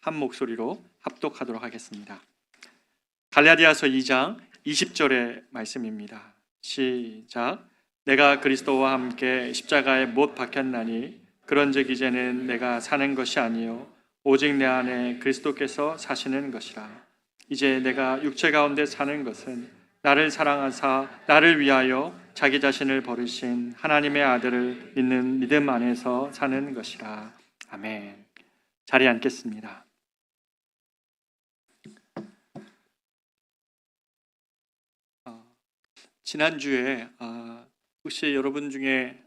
한 목소리로 합독하도록 하겠습니다. 갈라디아서 2장 20절의 말씀입니다. 시작. 내가 그리스도와 함께 십자가에 못 박혔나니 그런즉 이제는 내가 사는 것이 아니요 오직 내 안에 그리스도께서 사시는 것이라. 이제 내가 육체 가운데 사는 것은 나를 사랑하사 나를 위하여 자기 자신을 버리신 하나님의 아들을 믿는 믿음 안에서 사는 것이라. 아멘. 자리에 앉겠습니다. 지난주에 혹시 여러분 중에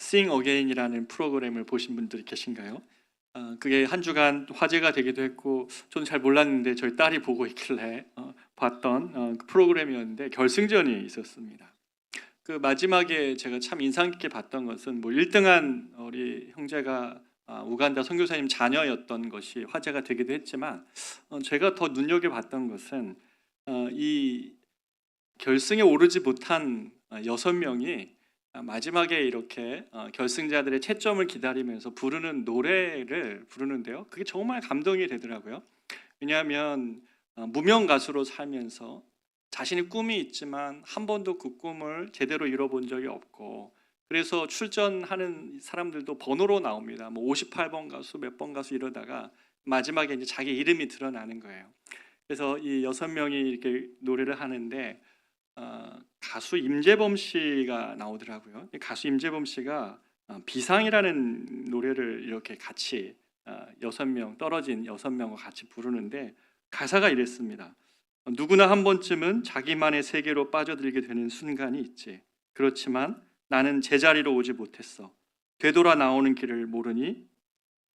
Sing Again이라는 프로그램을 보신 분들이 계신가요? 그게 한 주간 화제가 되기도 했고 저는 잘 몰랐는데 저희 딸이 보고 있길래 봤던 그 프로그램이었는데 결승전이 있었습니다. 그 마지막에 제가 참 인상 깊게 봤던 것은 1등한 우리 형제가 우간다 선교사님 자녀였던 것이 화제가 되기도 했지만 제가 더 눈여겨봤던 것은 이 결승에 오르지 못한 6명이 마지막에 이렇게 결승자들의 채점을 기다리면서 부르는 노래를 부르는데요. 그게 정말 감동이 되더라고요. 왜냐하면 무명 가수로 살면서 자신의 꿈이 있지만 한 번도 그 꿈을 제대로 이뤄본 적이 없고, 그래서 출전하는 사람들도 번호로 나옵니다. 58번 가수, 몇 번 가수 이러다가 마지막에 이제 자기 이름이 드러나는 거예요. 그래서 이 6명이 이렇게 노래를 하는데 가수 임재범 씨가 나오더라고요. 가수 임재범 씨가 비상이라는 노래를 이렇게 같이 6명 떨어진 6명과 같이 부르는데 가사가 이랬습니다. 누구나 한 번쯤은 자기만의 세계로 빠져들게 되는 순간이 있지. 그렇지만 나는 제자리로 오지 못했어. 되돌아 나오는 길을 모르니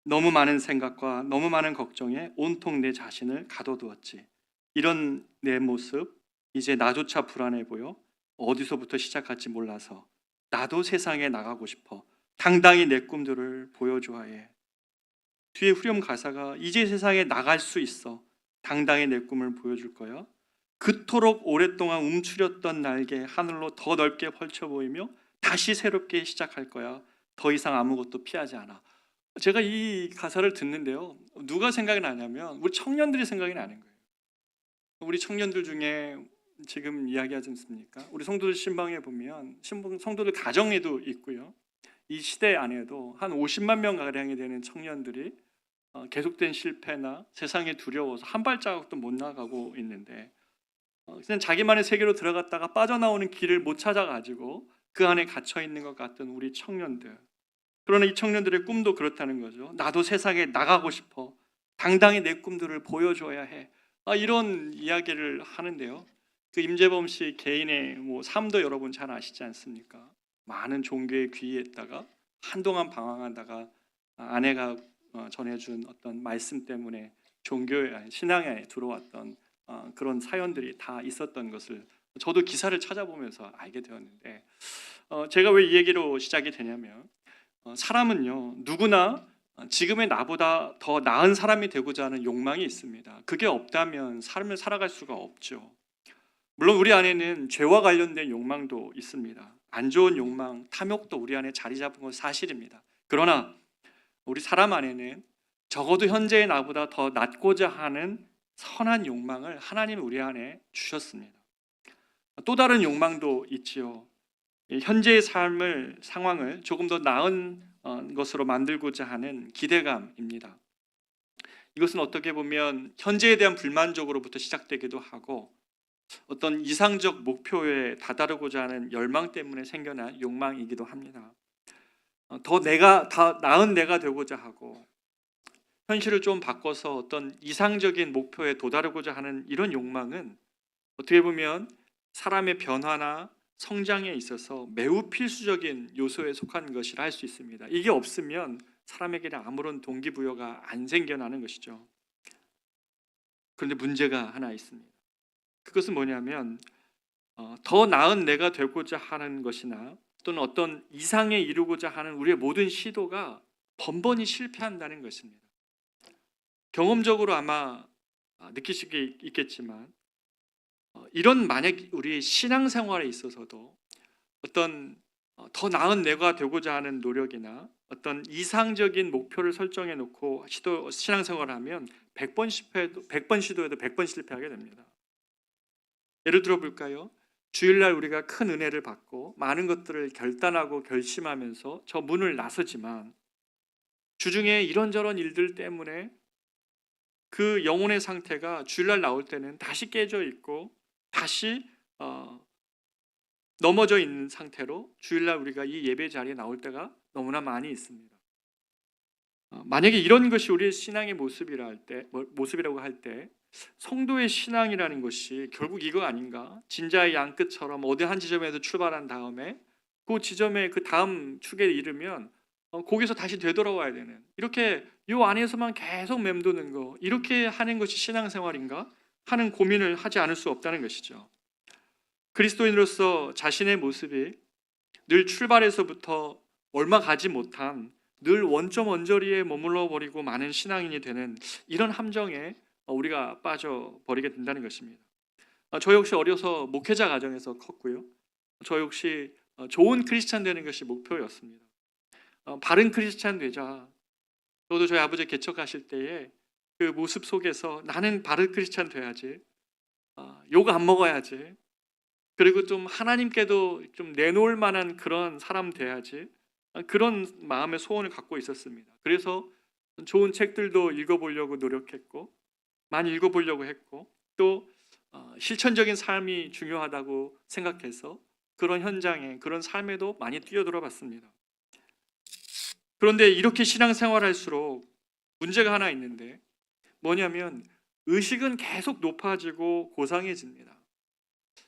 너무 많은 생각과 너무 많은 걱정에 온통 내 자신을 가둬두었지. 이런 내 모습 이제 나조차 불안해 보여. 어디서부터 시작할지 몰라서 나도 세상에 나가고 싶어. 당당히 내 꿈들을 보여줘야 해. 뒤에 후렴 가사가 이제 세상에 나갈 수 있어. 당당히 내 꿈을 보여줄 거야. 그토록 오랫동안 움츠렸던 날개 하늘로 더 넓게 펼쳐 보이며 다시 새롭게 시작할 거야. 더 이상 아무것도 피하지 않아. 제가 이 가사를 듣는데요, 누가 생각이 나냐면 우리 청년들이 생각이 나는 거예요. 우리 청년들 중에 지금 이야기하지 않습니까? 우리 성도들 신방에 보면 성도들 가정에도 있고요, 이 시대 안에도 한 50만 명 가량이 되는 청년들이 계속된 실패나 세상에 두려워서 한 발자국도 못 나가고 있는데 그냥 자기만의 세계로 들어갔다가 빠져나오는 길을 못 찾아가지고 그 안에 갇혀 있는 것 같은 우리 청년들. 그러나 이 청년들의 꿈도 그렇다는 거죠. 나도 세상에 나가고 싶어. 당당히 내 꿈들을 보여줘야 해. 이런 이야기를 하는데요. 그 임재범 씨 개인의 삶도 여러분 잘 아시지 않습니까? 많은 종교에 귀의했다가 한동안 방황하다가 아내가 전해준 어떤 말씀 때문에 종교의 신앙에 들어왔던 그런 사연들이 다 있었던 것을 저도 기사를 찾아보면서 알게 되었는데, 제가 왜 이 얘기로 시작이 되냐면 사람은요 누구나 지금의 나보다 더 나은 사람이 되고자 하는 욕망이 있습니다. 그게 없다면 삶을 살아갈 수가 없죠. 물론 우리 안에는 죄와 관련된 욕망도 있습니다. 안 좋은 욕망, 탐욕도 우리 안에 자리 잡은 건 사실입니다. 그러나 우리 사람 안에는 적어도 현재의 나보다 더 낫고자 하는 선한 욕망을 하나님이 우리 안에 주셨습니다. 또 다른 욕망도 있지요. 현재의 상황을 조금 더 나은 것으로 만들고자 하는 기대감입니다. 이것은 어떻게 보면 현재에 대한 불만족으로부터 시작되기도 하고 어떤 이상적 목표에 다다르고자 하는 열망 때문에 생겨난 욕망이기도 합니다. 더 나은 내가 되고자 하고 현실을 좀 바꿔서 어떤 이상적인 목표에 도달하고자 하는 이런 욕망은 어떻게 보면 사람의 변화나 성장에 있어서 매우 필수적인 요소에 속한 것이라 할 수 있습니다. 이게 없으면 사람에게는 아무런 동기부여가 안 생겨나는 것이죠. 그런데 문제가 하나 있습니다. 그것은 뭐냐면 더 나은 내가 되고자 하는 것이나 또는 어떤 이상에 이루고자 하는 우리의 모든 시도가 번번이 실패한다는 것입니다. 경험적으로 아마 느끼시기 있겠지만 이런 만약 우리의 신앙생활에 있어서도 어떤 더 나은 내가 되고자 하는 노력이나 어떤 이상적인 목표를 설정해 놓고 신앙생활을 하면 100번 실패해도 100번 시도해도 100번 실패하게 됩니다. 예를 들어 볼까요? 주일날 우리가 큰 은혜를 받고 많은 것들을 결단하고 결심하면서 저 문을 나서지만 주중에 이런저런 일들 때문에 그 영혼의 상태가 주일날 나올 때는 다시 깨져 있고 다시 넘어져 있는 상태로 주일날 우리가 이 예배 자리에 나올 때가 너무나 많이 있습니다. 만약에 이런 것이 우리의 신앙의 모습이라고 할 때 성도의 신앙이라는 것이 결국 이거 아닌가? 진자의 양끝처럼 어디 한 지점에서 출발한 다음에 그 지점에 그 다음 축에 이르면 거기서 다시 되돌아와야 되는, 이렇게 요 안에서만 계속 맴도는 거, 이렇게 하는 것이 신앙생활인가 하는 고민을 하지 않을 수 없다는 것이죠. 그리스도인으로서 자신의 모습이 늘 출발에서부터 얼마 가지 못한 늘 원점 원저리에 머물러 버리고 많은 신앙인이 되는 이런 함정에 우리가 빠져버리게 된다는 것입니다. 저 역시 어려서 목회자 가정에서 컸고요. 저 역시 좋은 크리스찬 되는 것이 목표였습니다. 바른 크리스찬 되자. 저도 저희 아버지 개척하실 때에 그 모습 속에서 나는 바른 크리스찬 돼야지, 욕 안 먹어야지, 그리고 좀 하나님께도 좀 내놓을 만한 그런 사람 돼야지, 그런 마음의 소원을 갖고 있었습니다. 그래서 좋은 책들도 읽어보려고 노력했고 많이 읽어보려고 했고 또 실천적인 삶이 중요하다고 생각해서 그런 현장에 그런 삶에도 많이 뛰어들어 봤습니다. 그런데 이렇게 신앙생활할수록 문제가 하나 있는데 뭐냐면 의식은 계속 높아지고 고상해집니다.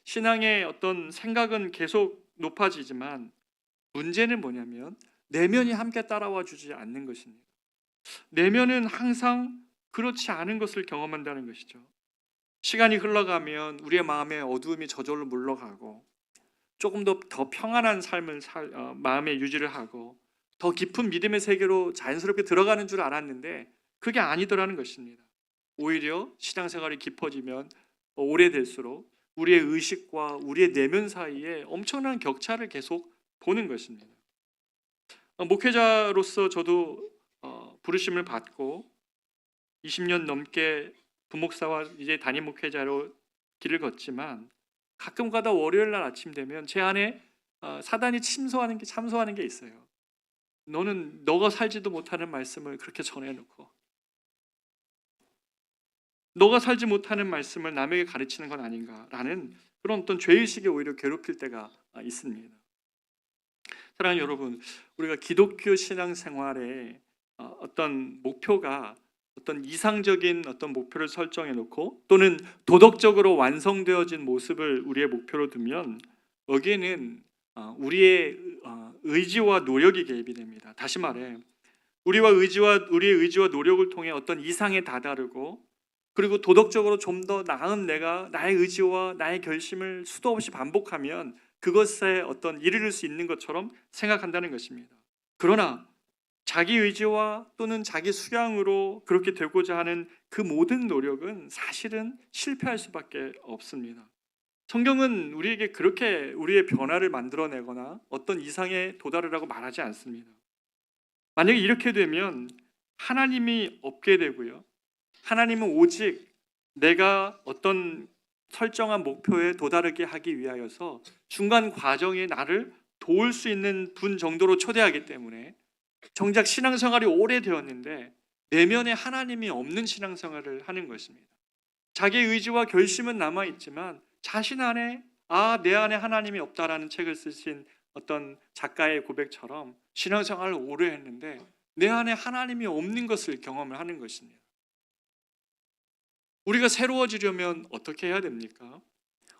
신앙의 어떤 생각은 계속 높아지지만 문제는 뭐냐면 내면이 함께 따라와 주지 않는 것입니다. 내면은 항상 그렇지 않은 것을 경험한다는 것이죠. 시간이 흘러가면 우리의 마음에 어두움이 저절로 물러가고 조금 더 평안한 삶을 마음에 유지를 하고 더 깊은 믿음의 세계로 자연스럽게 들어가는 줄 알았는데 그게 아니더라는 것입니다. 오히려 신앙생활이 깊어지면 오래될수록 우리의 의식과 우리의 내면 사이에 엄청난 격차를 계속 보는 것입니다. 목회자로서 저도 부르심을 받고 20년 넘게 부목사와 이제 담임 목회자로 길을 걷지만 가끔가다 월요일 날 아침 되면 제 안에 사단이 참소하는 게 있어요. 너는 너가 살지도 못하는 말씀을 그렇게 전해놓고 너가 살지 못하는 말씀을 남에게 가르치는 건 아닌가라는 그런 어떤 죄의식에 오히려 괴롭힐 때가 있습니다. 사랑하는 여러분, 우리가 기독교 신앙생활의 어떤 목표가 어떤 이상적인 어떤 목표를 설정해 놓고 또는 도덕적으로 완성되어진 모습을 우리의 목표로 두면 여기에는 우리의 의지와 노력이 개입이 됩니다. 다시 말해 우리의 의지와 노력을 통해 어떤 이상에 다다르고 그리고 도덕적으로 좀 더 나은 내가 나의 의지와 나의 결심을 수도 없이 반복하면 그것에 어떤 이르를 수 있는 것처럼 생각한다는 것입니다. 그러나 자기 의지와 또는 자기 수량으로 그렇게 되고자 하는 그 모든 노력은 사실은 실패할 수밖에 없습니다. 성경은 우리에게 그렇게 우리의 변화를 만들어내거나 어떤 이상에 도달하라고 말하지 않습니다. 만약에 이렇게 되면 하나님이 없게 되고요. 하나님은 오직 내가 어떤 설정한 목표에 도달하게 하기 위하여서 중간 과정에 나를 도울 수 있는 분 정도로 초대하기 때문에 정작 신앙생활이 오래되었는데 내면에 하나님이 없는 신앙생활을 하는 것입니다. 자기의 의지와 결심은 남아있지만 자신 안에 내 안에 하나님이 없다라는 책을 쓰신 어떤 작가의 고백처럼 신앙생활을 오래 했는데 내 안에 하나님이 없는 것을 경험을 하는 것입니다. 우리가 새로워지려면 어떻게 해야 됩니까?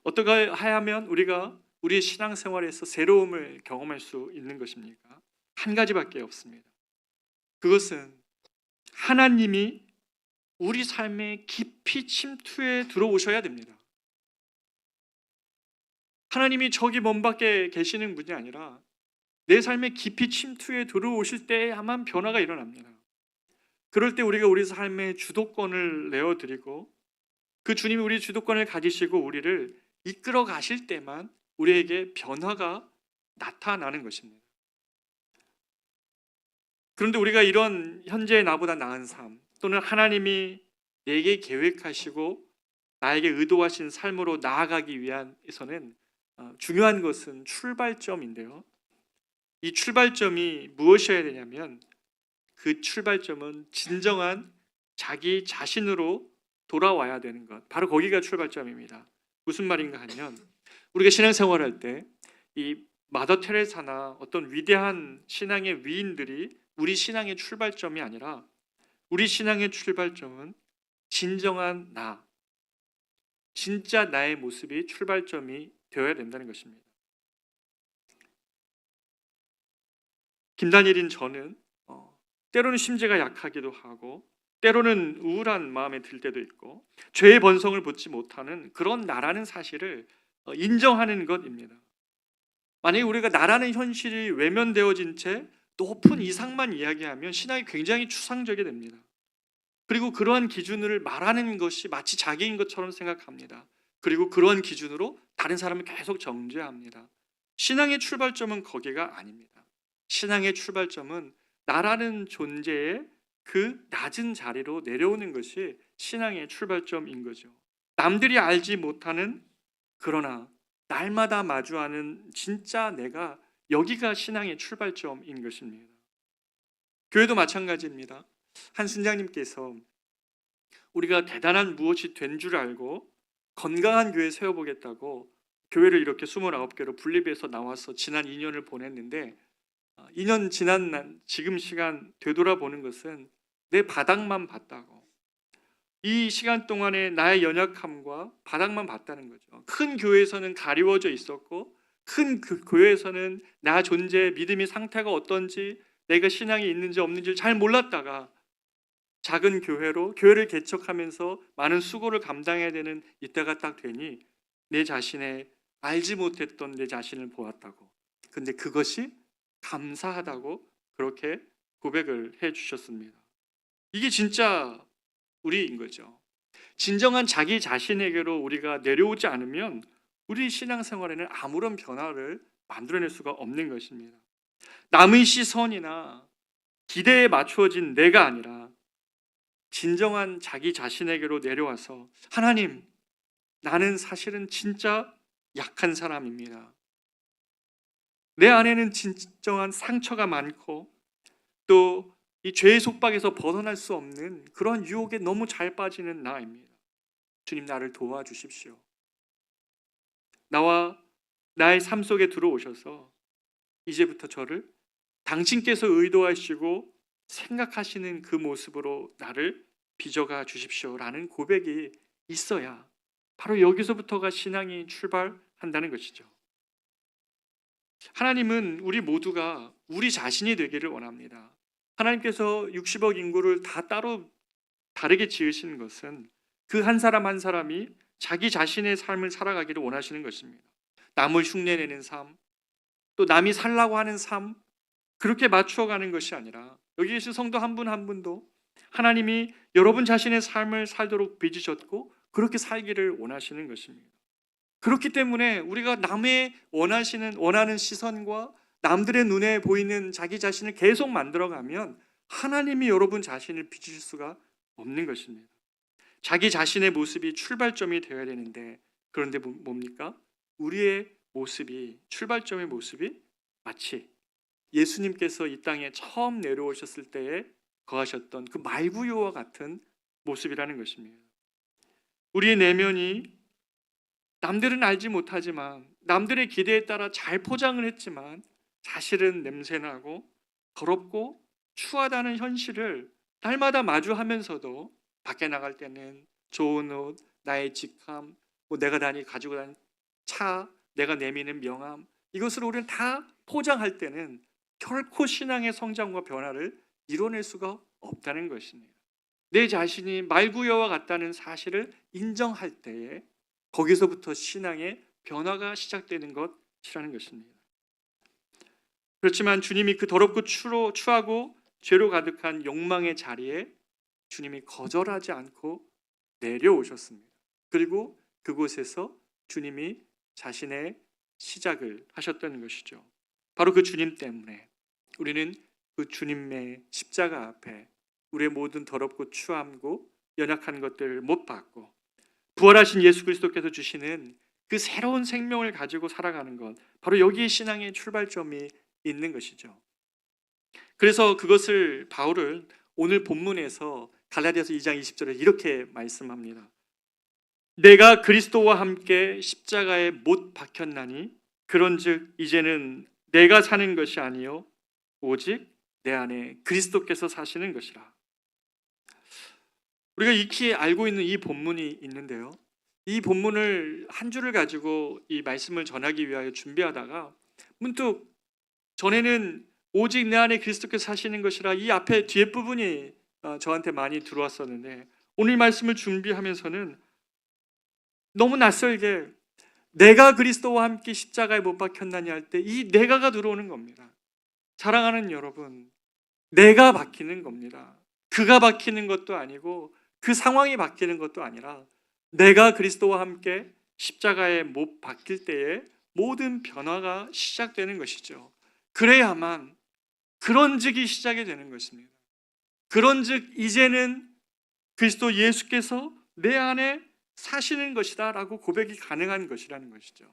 어떻게 하면 우리가 우리의 신앙생활에서 새로움을 경험할 수 있는 것입니까? 한 가지밖에 없습니다. 그것은 하나님이 우리 삶에 깊이 침투해 들어오셔야 됩니다. 하나님이 저기 먼 밖에 계시는 분이 아니라 내 삶에 깊이 침투해 들어오실 때야만 변화가 일어납니다. 그럴 때 우리가 우리 삶의 주도권을 내어드리고 그 주님이 우리 주도권을 가지시고 우리를 이끌어 가실 때만 우리에게 변화가 나타나는 것입니다. 그런데 우리가 이런 현재의 나보다 나은 삶, 또는 하나님이 내게 계획하시고 나에게 의도하신 삶으로 나아가기 위한에서는 중요한 것은 출발점인데요. 이 출발점이 무엇이어야 되냐면, 그 출발점은 진정한 자기 자신으로 돌아와야 되는 것, 바로 거기가 출발점입니다. 무슨 말인가 하면, 우리가 신앙생활할 때 이 마더 테레사나 어떤 위대한 신앙의 위인들이 우리 신앙의 출발점이 아니라, 우리 신앙의 출발점은 진정한 나, 진짜 나의 모습이 출발점이 되어야 된다는 것입니다. 김다니엘인 저는 때로는 심지가 약하기도 하고, 때로는 우울한 마음에 들 때도 있고, 죄의 번성을 벗지 못하는 그런 나라는 사실을 인정하는 것입니다. 만약에 우리가 나라는 현실이 외면되어진 채 높은 이상만 이야기하면 신앙이 굉장히 추상적이 됩니다. 그리고 그러한 기준을 말하는 것이 마치 자기인 것처럼 생각합니다. 그리고 그러한 기준으로 다른 사람을 계속 정죄합니다. 신앙의 출발점은 거기가 아닙니다. 신앙의 출발점은 나라는 존재의 그 낮은 자리로 내려오는 것이 신앙의 출발점인 거죠. 남들이 알지 못하는, 그러나 날마다 마주하는 진짜 내가, 여기가 신앙의 출발점인 것입니다. 교회도 마찬가지입니다. 한 순장님께서 우리가 대단한 무엇이 된 줄 알고 건강한 교회 세워보겠다고 교회를 이렇게 29개로 분립해서 나와서 지난 2년을 보냈는데, 2년 지난 지금 시간 되돌아보는 것은 내 바닥만 봤다고, 이 시간 동안에 나의 연약함과 바닥만 봤다는 거죠. 큰 교회에서는 가리워져 있었고, 큰 교회에서는 나 존재, 믿음의 상태가 어떤지, 내가 신앙이 있는지 없는지를 잘 몰랐다가 작은 교회를 개척하면서 많은 수고를 감당해야 되는 이때가 딱 되니 내 자신의 알지 못했던 내 자신을 보았다고. 근데 그것이 감사하다고 그렇게 고백을 해 주셨습니다. 이게 진짜 우리인 거죠. 진정한 자기 자신에게로 우리가 내려오지 않으면 우리 신앙생활에는 아무런 변화를 만들어낼 수가 없는 것입니다. 남의 시선이나 기대에 맞추어진 내가 아니라 진정한 자기 자신에게로 내려와서, 하나님, 나는 사실은 진짜 약한 사람입니다. 내 안에는 진정한 상처가 많고, 또 이 죄의 속박에서 벗어날 수 없는 그런 유혹에 너무 잘 빠지는 나입니다. 주님, 나를 도와주십시오. 나와 나의 삶 속에 들어오셔서 이제부터 저를 당신께서 의도하시고 생각하시는 그 모습으로 나를 빚어가 주십시오라는 고백이 있어야 바로 여기서부터가 신앙이 출발한다는 것이죠. 하나님은 우리 모두가 우리 자신이 되기를 원합니다. 하나님께서 60억 인구를 다 따로 다르게 지으신 것은 그 한 사람 한 사람이 자기 자신의 삶을 살아가기를 원하시는 것입니다. 남을 흉내내는 삶, 또 남이 살라고 하는 삶, 그렇게 맞추어가는 것이 아니라 여기 계신 성도 한 분 한 분도 하나님이 여러분 자신의 삶을 살도록 빚으셨고 그렇게 살기를 원하시는 것입니다. 그렇기 때문에 우리가 남의 원하는 시선과 남들의 눈에 보이는 자기 자신을 계속 만들어가면 하나님이 여러분 자신을 빚으실 수가 없는 것입니다. 자기 자신의 모습이 출발점이 되어야 되는데, 그런데 뭡니까? 우리의 모습이, 출발점의 모습이 마치 예수님께서 이 땅에 처음 내려오셨을 때에 거하셨던 그 말구요와 같은 모습이라는 것입니다. 우리의 내면이 남들은 알지 못하지만, 남들의 기대에 따라 잘 포장을 했지만 사실은 냄새나고 더럽고 추하다는 현실을 날마다 마주하면서도 밖에 나갈 때는 좋은 옷, 나의 직함, 내가 가지고 다니는 차, 내가 내미는 명함, 이것을 우리는 다 포장할 때는 결코 신앙의 성장과 변화를 이뤄낼 수가 없다는 것입니다. 내 자신이 말구여와 같다는 사실을 인정할 때에 거기서부터 신앙의 변화가 시작되는 것이라는 것입니다. 그렇지만 주님이 그 더럽고 추하고 죄로 가득한 욕망의 자리에 주님이 거절하지 않고 내려오셨습니다. 그리고 그곳에서 주님이 자신의 시작을 하셨다는 것이죠. 바로 그 주님 때문에 우리는 그 주님의 십자가 앞에 우리의 모든 더럽고 추함고 연약한 것들을 못 받고 부활하신 예수 그리스도께서 주시는 그 새로운 생명을 가지고 살아가는 것, 바로 여기에 신앙의 출발점이 있는 것이죠. 그래서 그것을 바울은 오늘 본문에서 갈라디아서 2장 20절에 이렇게 말씀합니다. 내가 그리스도와 함께 십자가에 못 박혔나니 그런즉 이제는 내가 사는 것이 아니요 오직 내 안에 그리스도께서 사시는 것이라. 우리가 익히 알고 있는 이 본문이 있는데요, 이 본문을 한 줄을 가지고 이 말씀을 전하기 위하여 준비하다가 문득 전에는 오직 내 안에 그리스도께서 사시는 것이라 이 앞에 뒤에 부분이 저한테 많이 들어왔었는데, 오늘 말씀을 준비하면서는 너무 낯설게 내가 그리스도와 함께 십자가에 못 박혔나니 할 때 이 내가가 들어오는 겁니다. 사랑하는 여러분, 내가 바뀌는 겁니다. 그가 바뀌는 것도 아니고 그 상황이 바뀌는 것도 아니라 내가 그리스도와 함께 십자가에 못 박힐 때에 모든 변화가 시작되는 것이죠. 그래야만 그런즉이 시작이 되는 것입니다. 그런즉 이제는 그리스도 예수께서 내 안에 사시는 것이다 라고 고백이 가능한 것이라는 것이죠.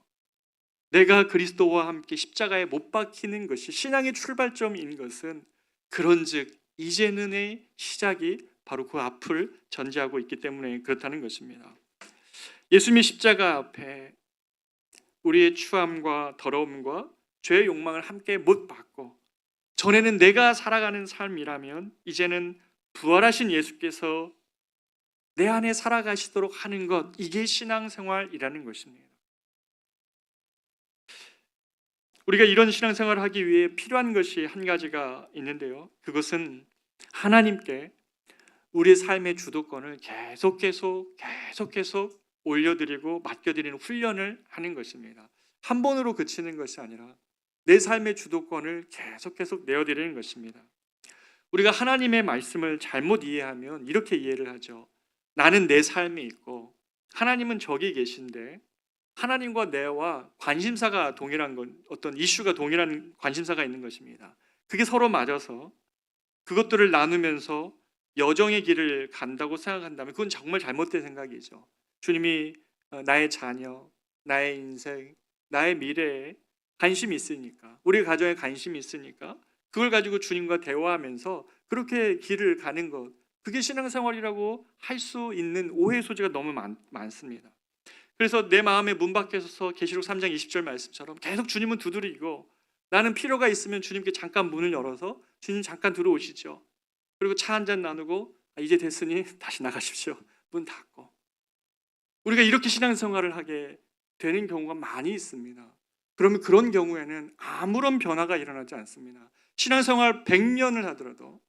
내가 그리스도와 함께 십자가에 못 박히는 것이 신앙의 출발점인 것은 그런즉 이제는의 시작이 바로 그 앞을 전제하고 있기 때문에 그렇다는 것입니다. 예수님의 십자가 앞에 우리의 추함과 더러움과 죄의 욕망을 함께 못 받고 전에는 내가 살아가는 삶이라면 이제는 부활하신 예수께서 내 안에 살아가시도록 하는 것, 이게 신앙생활이라는 것입니다. 우리가 이런 신앙생활을 하기 위해 필요한 것이 한 가지가 있는데요, 그것은 하나님께 우리의 삶의 주도권을 계속 올려드리고 맡겨드리는 훈련을 하는 것입니다. 한 번으로 그치는 것이 아니라 내 삶의 주도권을 계속 내어드리는 것입니다. 우리가 하나님의 말씀을 잘못 이해하면 이렇게 이해를 하죠. 나는 내 삶이 있고 하나님은 저기 계신데 하나님과 내와 관심사가 동일한 건, 어떤 이슈가 동일한 관심사가 있는 것입니다. 그게 서로 맞아서 그것들을 나누면서 여정의 길을 간다고 생각한다면 그건 정말 잘못된 생각이죠. 주님이 나의 자녀, 나의 인생, 나의 미래에 관심이 있으니까, 우리 가정에 관심이 있으니까 그걸 가지고 주님과 대화하면서 그렇게 길을 가는 것, 그게 신앙생활이라고 할 수 있는 오해의 소지가 너무 많습니다. 그래서 내 마음의 문 밖에 서서 계시록 3장 20절 말씀처럼 계속 주님은 두드리고, 나는 필요가 있으면 주님께 잠깐 문을 열어서 주님 잠깐 들어오시죠. 그리고 차 한잔 나누고 이제 됐으니 다시 나가십시오. 문 닫고. 우리가 이렇게 신앙생활을 하게 되는 경우가 많이 있습니다. 그러면 그런 경우에는 아무런 변화가 일어나지 않습니다. 신앙생활 100년을 하더라도,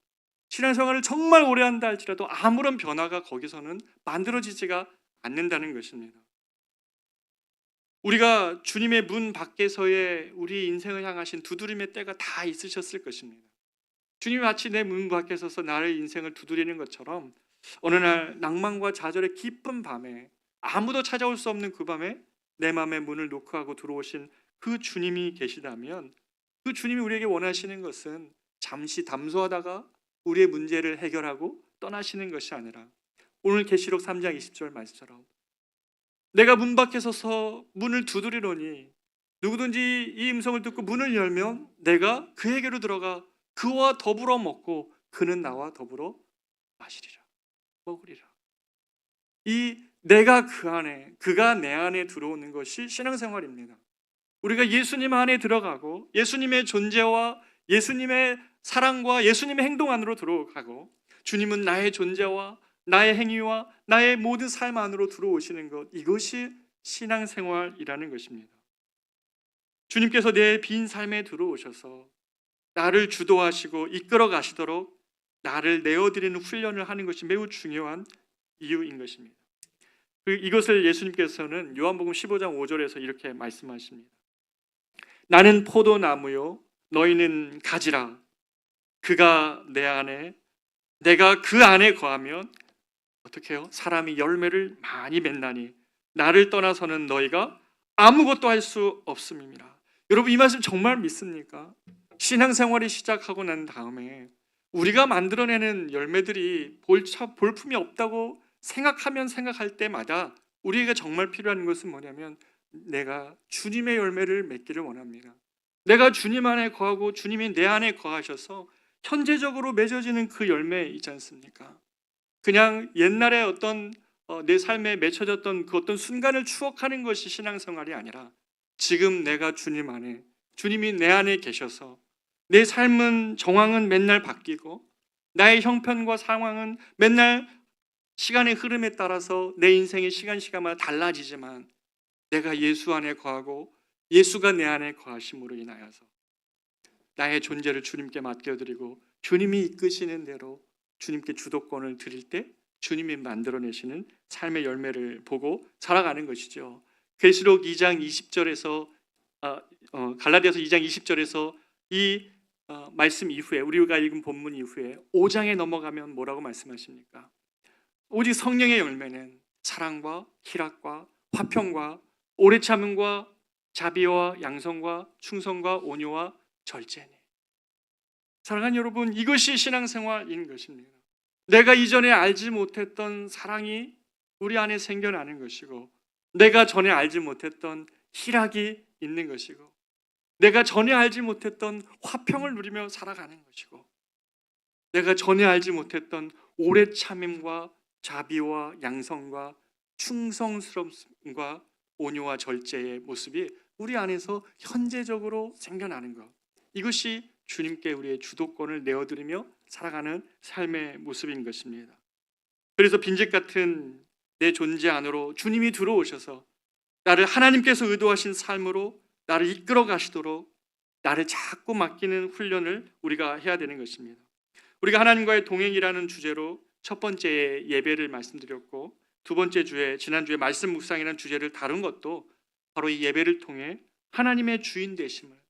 신앙생활을 정말 오래 한다 할지라도 아무런 변화가 거기서는 만들어지지가 않는다는 것입니다. 우리가 주님의 문 밖에서의 우리 인생을 향하신 두드림의 때가 다 있으셨을 것입니다. 주님이 마치 내 문 밖에 서서 나의 인생을 두드리는 것처럼 어느 날 낭만과 좌절의 깊은 밤에, 아무도 찾아올 수 없는 그 밤에 내 마음의 문을 노크하고 들어오신 그 주님이 계시다면, 그 주님이 우리에게 원하시는 것은 잠시 담소하다가 우리의 문제를 해결하고 떠나시는 것이 아니라 오늘 계시록 3장 20절 말씀처럼 내가 문 밖에 서서 문을 두드리노니 누구든지 이 음성을 듣고 문을 열면 내가 그에게로 들어가 그와 더불어 먹고 그는 나와 더불어 마시리라, 먹으리라. 이 내가 그 안에, 그가 내 안에 들어오는 것이 신앙생활입니다. 우리가 예수님 안에 들어가고 예수님의 존재와 예수님의 사랑과 예수님의 행동 안으로 들어가고 주님은 나의 존재와 나의 행위와 나의 모든 삶 안으로 들어오시는 것, 이것이 신앙생활이라는 것입니다. 주님께서 내 빈 삶에 들어오셔서 나를 주도하시고 이끌어 가시도록 나를 내어드리는 훈련을 하는 것이 매우 중요한 이유인 것입니다. 이것을 예수님께서는 요한복음 15장 5절에서 이렇게 말씀하십니다. 나는 포도나무요 너희는 가지라. 그가 내 안에, 내가 그 안에 거하면 어떻게 해요? 사람이 열매를 많이 맺나니 나를 떠나서는 너희가 아무것도 할 수 없음이니라. 여러분, 이 말씀 정말 믿습니까? 신앙생활이 시작하고 난 다음에 우리가 만들어내는 열매들이 볼품이 없다고 생각할 때마다 우리에게 정말 필요한 것은 뭐냐면 내가 주님의 열매를 맺기를 원합니다. 내가 주님 안에 거하고 주님이 내 안에 거하셔서 현재적으로 맺어지는 그 열매 있지 않습니까? 그냥 옛날에 어떤 내 삶에 맺혀졌던 그 어떤 순간을 추억하는 것이 신앙생활이 아니라 지금 내가 주님 안에, 주님이 내 안에 계셔서 내 삶은, 정황은 맨날 바뀌고 나의 형편과 상황은 맨날 시간의 흐름에 따라서 내 인생의 시간마다 달라지지만 내가 예수 안에 거하고 예수가 내 안에 거하심으로 인하여서 나의 존재를 주님께 맡겨드리고 주님이 이끄시는 대로 주님께 주도권을 드릴 때 주님이 만들어내시는 삶의 열매를 보고 살아가는 것이죠. 계시록 2장 20절에서 갈라디아서 2장 20절에서 이 말씀 이후에, 우리가 읽은 본문 이후에 5장에 넘어가면 뭐라고 말씀하십니까? 오직 성령의 열매는 사랑과 희락과 화평과 오래 참음과 자비와 양성과 충성과 온유와 절제니. 사랑하는 여러분, 이것이 신앙생활인 것입니다. 내가 이전에 알지 못했던 사랑이 우리 안에 생겨나는 것이고, 내가 전에 알지 못했던 희락이 있는 것이고, 내가 전에 알지 못했던 화평을 누리며 살아가는 것이고, 내가 전에 알지 못했던 오래 참음과 자비와 양성과 충성스러움과 온유와 절제의 모습이 우리 안에서 현재적으로 생겨나는 것, 이것이 주님께 우리의 주도권을 내어드리며 살아가는 삶의 모습인 것입니다. 그래서 빈집 같은 내 존재 안으로 주님이 들어오셔서 나를 하나님께서 의도하신 삶으로 나를 이끌어 가시도록 나를 자꾸 맡기는 훈련을 우리가 해야 되는 것입니다. 우리가 하나님과의 동행이라는 주제로 첫 번째 예배를 말씀드렸고, 두 번째 주에, 지난주에 말씀 묵상이라는 주제를 다룬 것도 바로 이 예배를 통해 하나님의 주인 되심을,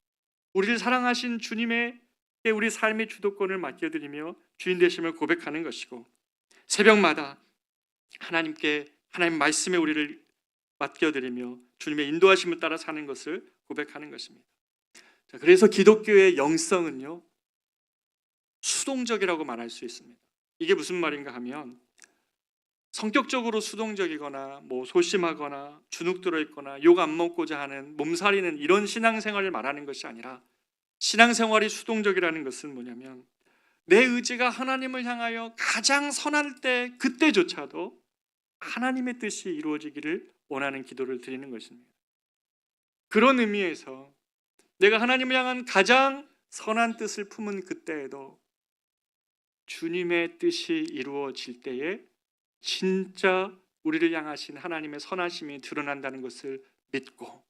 우리를 사랑하신 주님의 우리 삶의 주도권을 맡겨드리며 주인 되심을 고백하는 것이고, 새벽마다 하나님께, 하나님 말씀에 우리를 맡겨드리며 주님의 인도하심을 따라 사는 것을 고백하는 것입니다. 자, 그래서 기독교의 영성은요, 수동적이라고 말할 수 있습니다. 이게 무슨 말인가 하면, 성격적으로 수동적이거나 소심하거나 주눅 들어있거나 욕 안 먹고자 하는 몸살이는 이런 신앙생활을 말하는 것이 아니라, 신앙생활이 수동적이라는 것은 뭐냐면 내 의지가 하나님을 향하여 가장 선할 때 그때조차도 하나님의 뜻이 이루어지기를 원하는 기도를 드리는 것입니다. 그런 의미에서 내가 하나님을 향한 가장 선한 뜻을 품은 그때에도 주님의 뜻이 이루어질 때에 진짜 우리를 향하신 하나님의 선하심이 드러난다는 것을 믿고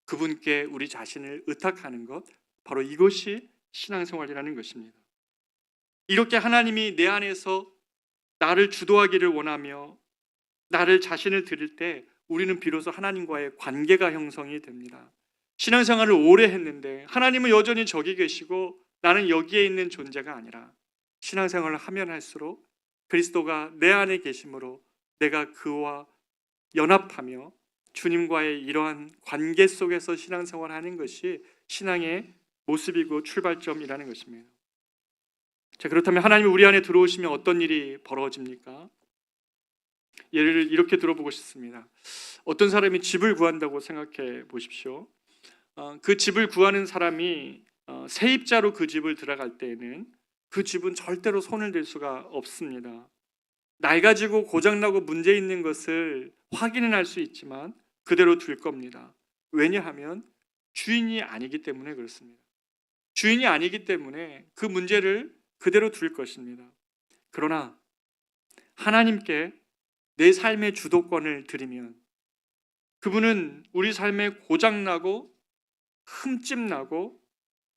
그분께 우리 자신을 의탁하는 것, 바로 이것이 신앙생활이라는 것입니다. 이렇게 하나님이 내 안에서 나를 주도하기를 원하며 나를 자신을 드릴 때 우리는 비로소 하나님과의 관계가 형성이 됩니다. 신앙생활을 오래 했는데 하나님은 여전히 저기 계시고 나는 여기에 있는 존재가 아니라, 신앙생활을 하면 할수록 그리스도가 내 안에 계심으로 내가 그와 연합하며 주님과의 이러한 관계 속에서 신앙생활을 하는 것이 신앙의 모습이고 출발점이라는 것입니다. 자, 그렇다면 하나님이 우리 안에 들어오시면 어떤 일이 벌어집니까? 예를 이렇게 들어보고 싶습니다. 어떤 사람이 집을 구한다고 생각해 보십시오. 그 집을 구하는 사람이 세입자로 그 집을 들어갈 때에는 그 집은 절대로 손을 댈 수가 없습니다. 낡아지고 고장나고 문제 있는 것을 확인은 할 수 있지만 그대로 둘 겁니다. 왜냐하면 주인이 아니기 때문에 그렇습니다. 주인이 아니기 때문에 그 문제를 그대로 둘 것입니다. 그러나 하나님께 내 삶의 주도권을 드리면 그분은 우리 삶에 고장나고 흠집나고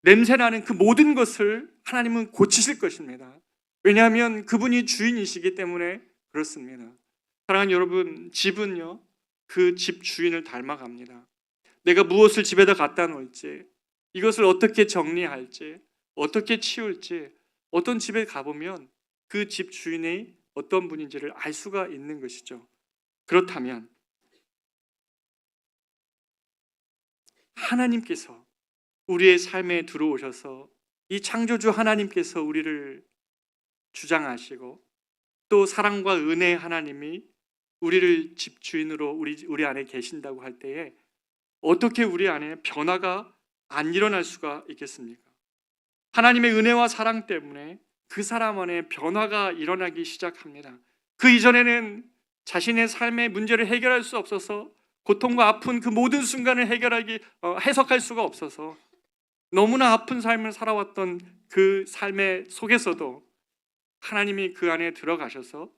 냄새나는 그 모든 것을 하나님은 고치실 것입니다. 왜냐하면 그분이 주인이시기 때문에 그렇습니다. 사랑하는 여러분, 집은요, 그 집 주인을 닮아갑니다. 내가 무엇을 집에다 갖다 놓을지, 이것을 어떻게 정리할지, 어떻게 치울지, 어떤 집에 가보면 그 집 주인이 어떤 분인지를 알 수가 있는 것이죠. 그렇다면 하나님께서 우리의 삶에 들어오셔서 이 창조주 하나님께서 우리를 주장하시고 또 사랑과 은혜의 하나님이 우리를 집주인으로 우리 안에 계신다고 할 때에 어떻게 우리 안에 변화가 안 일어날 수가 있겠습니까? 하나님의 은혜와 사랑 때문에 그 사람 안에 변화가 일어나기 시작합니다. 그 이전에는 자신의 삶의 문제를 해결할 수 없어서 고통과 아픈 그 모든 순간을 해석할 수가 없어서 너무나 아픈 삶을 살아왔던 그 삶의 속에서도 하나님이 그 안에 들어가셔서